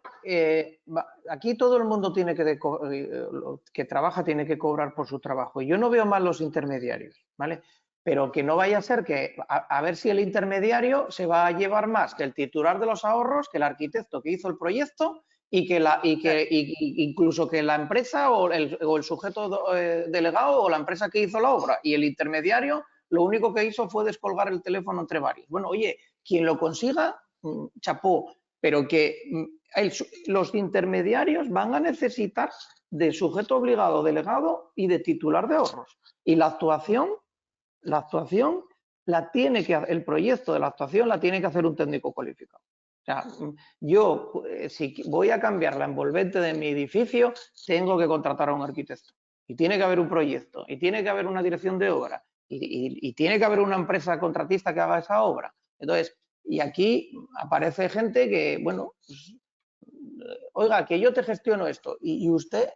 aquí todo el mundo tiene que trabaja tiene que cobrar por su trabajo. Y yo no veo mal los intermediarios, ¿vale? pero que no vaya a ser que, a ver si el intermediario se va a llevar más que el titular de los ahorros, que el arquitecto que hizo el proyecto y incluso que la empresa o el sujeto delegado o la empresa que hizo la obra, y el intermediario lo único que hizo fue descolgar el teléfono entre varios. Bueno, oye, quien lo consiga, chapó, pero que los intermediarios van a necesitar de sujeto obligado, delegado y de titular de ahorros. Y la actuación la tiene que hacer, el proyecto de la actuación la tiene que hacer un técnico cualificado. O sea, yo, si voy a cambiar la envolvente de mi edificio, tengo que contratar a un arquitecto. Y tiene que haber un proyecto, y tiene que haber una dirección de obra, y tiene que haber una empresa contratista que haga esa obra. Entonces, y aquí aparece gente que, bueno, pues, oiga, que yo te gestiono esto, y usted...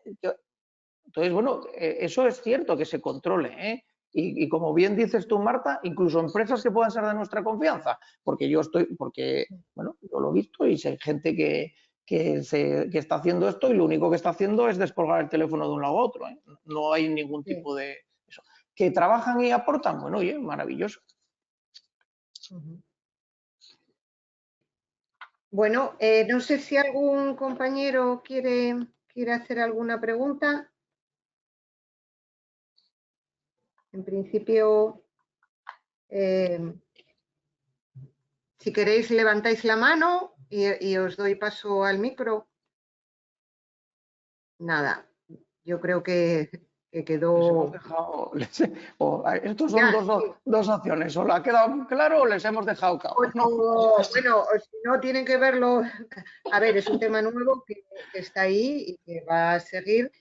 Entonces, bueno, eso es cierto, que se controle, ¿eh? Y como bien dices tú, Marta, incluso empresas que puedan ser de nuestra confianza, porque bueno, yo lo he visto y sé gente que está haciendo esto y lo único que está haciendo es descolgar el teléfono de un lado a otro, ¿eh? No hay ningún tipo de eso. ¿Que trabajan y aportan? Bueno, oye, maravilloso. Bueno, no sé si algún compañero quiere hacer alguna pregunta. En principio, si queréis levantáis la mano y os doy paso al micro. Nada, yo creo que quedó... Estos son dos opciones, o la ha quedado claro o les hemos dejado caos. Bueno, si no, tienen que verlo. A ver, es un tema nuevo que está ahí y que va a seguir.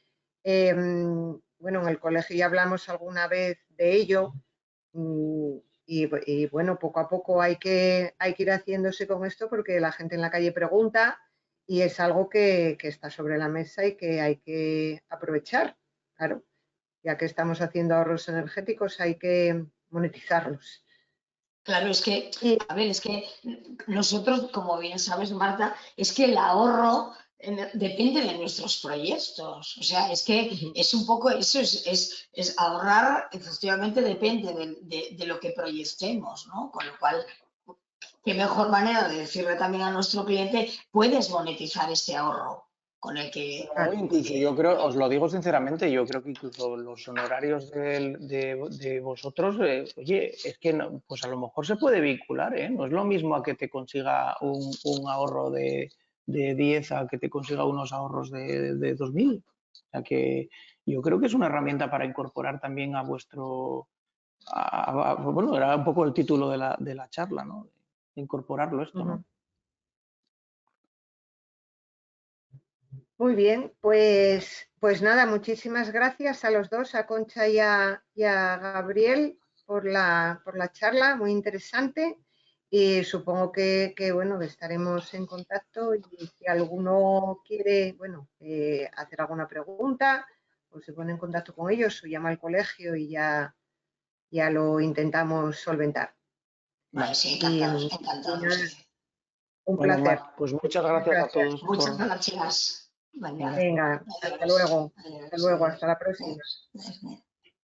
Bueno, en el colegio ya hablamos alguna vez de ello y bueno, poco a poco hay que ir haciéndose con esto porque la gente en la calle pregunta y es algo que está sobre la mesa y que hay que aprovechar, claro. Ya que estamos haciendo ahorros energéticos, hay que monetizarlos. Claro, es que, a ver, es que nosotros, como bien sabes, Marta, es que el ahorro depende de nuestros proyectos. O sea, es que es un poco eso, es ahorrar, efectivamente depende de lo que proyectemos, ¿no? Con lo cual, qué mejor manera de decirle también a nuestro cliente, puedes monetizar este ahorro con el que... Incluso yo creo, os lo digo sinceramente, yo creo que incluso los honorarios de vosotros, oye, es que no, pues a lo mejor se puede vincular, ¿eh? No es lo mismo a que te consiga un ahorro de 10 a que te consiga unos ahorros de 2.000. O sea que yo creo que es una herramienta para incorporar también a vuestro... bueno, era un poco el título de la charla, ¿no? Incorporarlo esto, ¿no? Muy bien, pues nada, muchísimas gracias a los dos, a Concha y a Gabriel, por la charla, muy interesante. Y supongo que bueno, estaremos en contacto y si alguno quiere, bueno, hacer alguna pregunta, pues se pone en contacto con ellos o llama al colegio y ya lo intentamos solventar. Vale, sí, encantados. Un placer. Pues muchas gracias a todos. Muchas gracias. Venga, hasta luego. Hasta luego, hasta la próxima.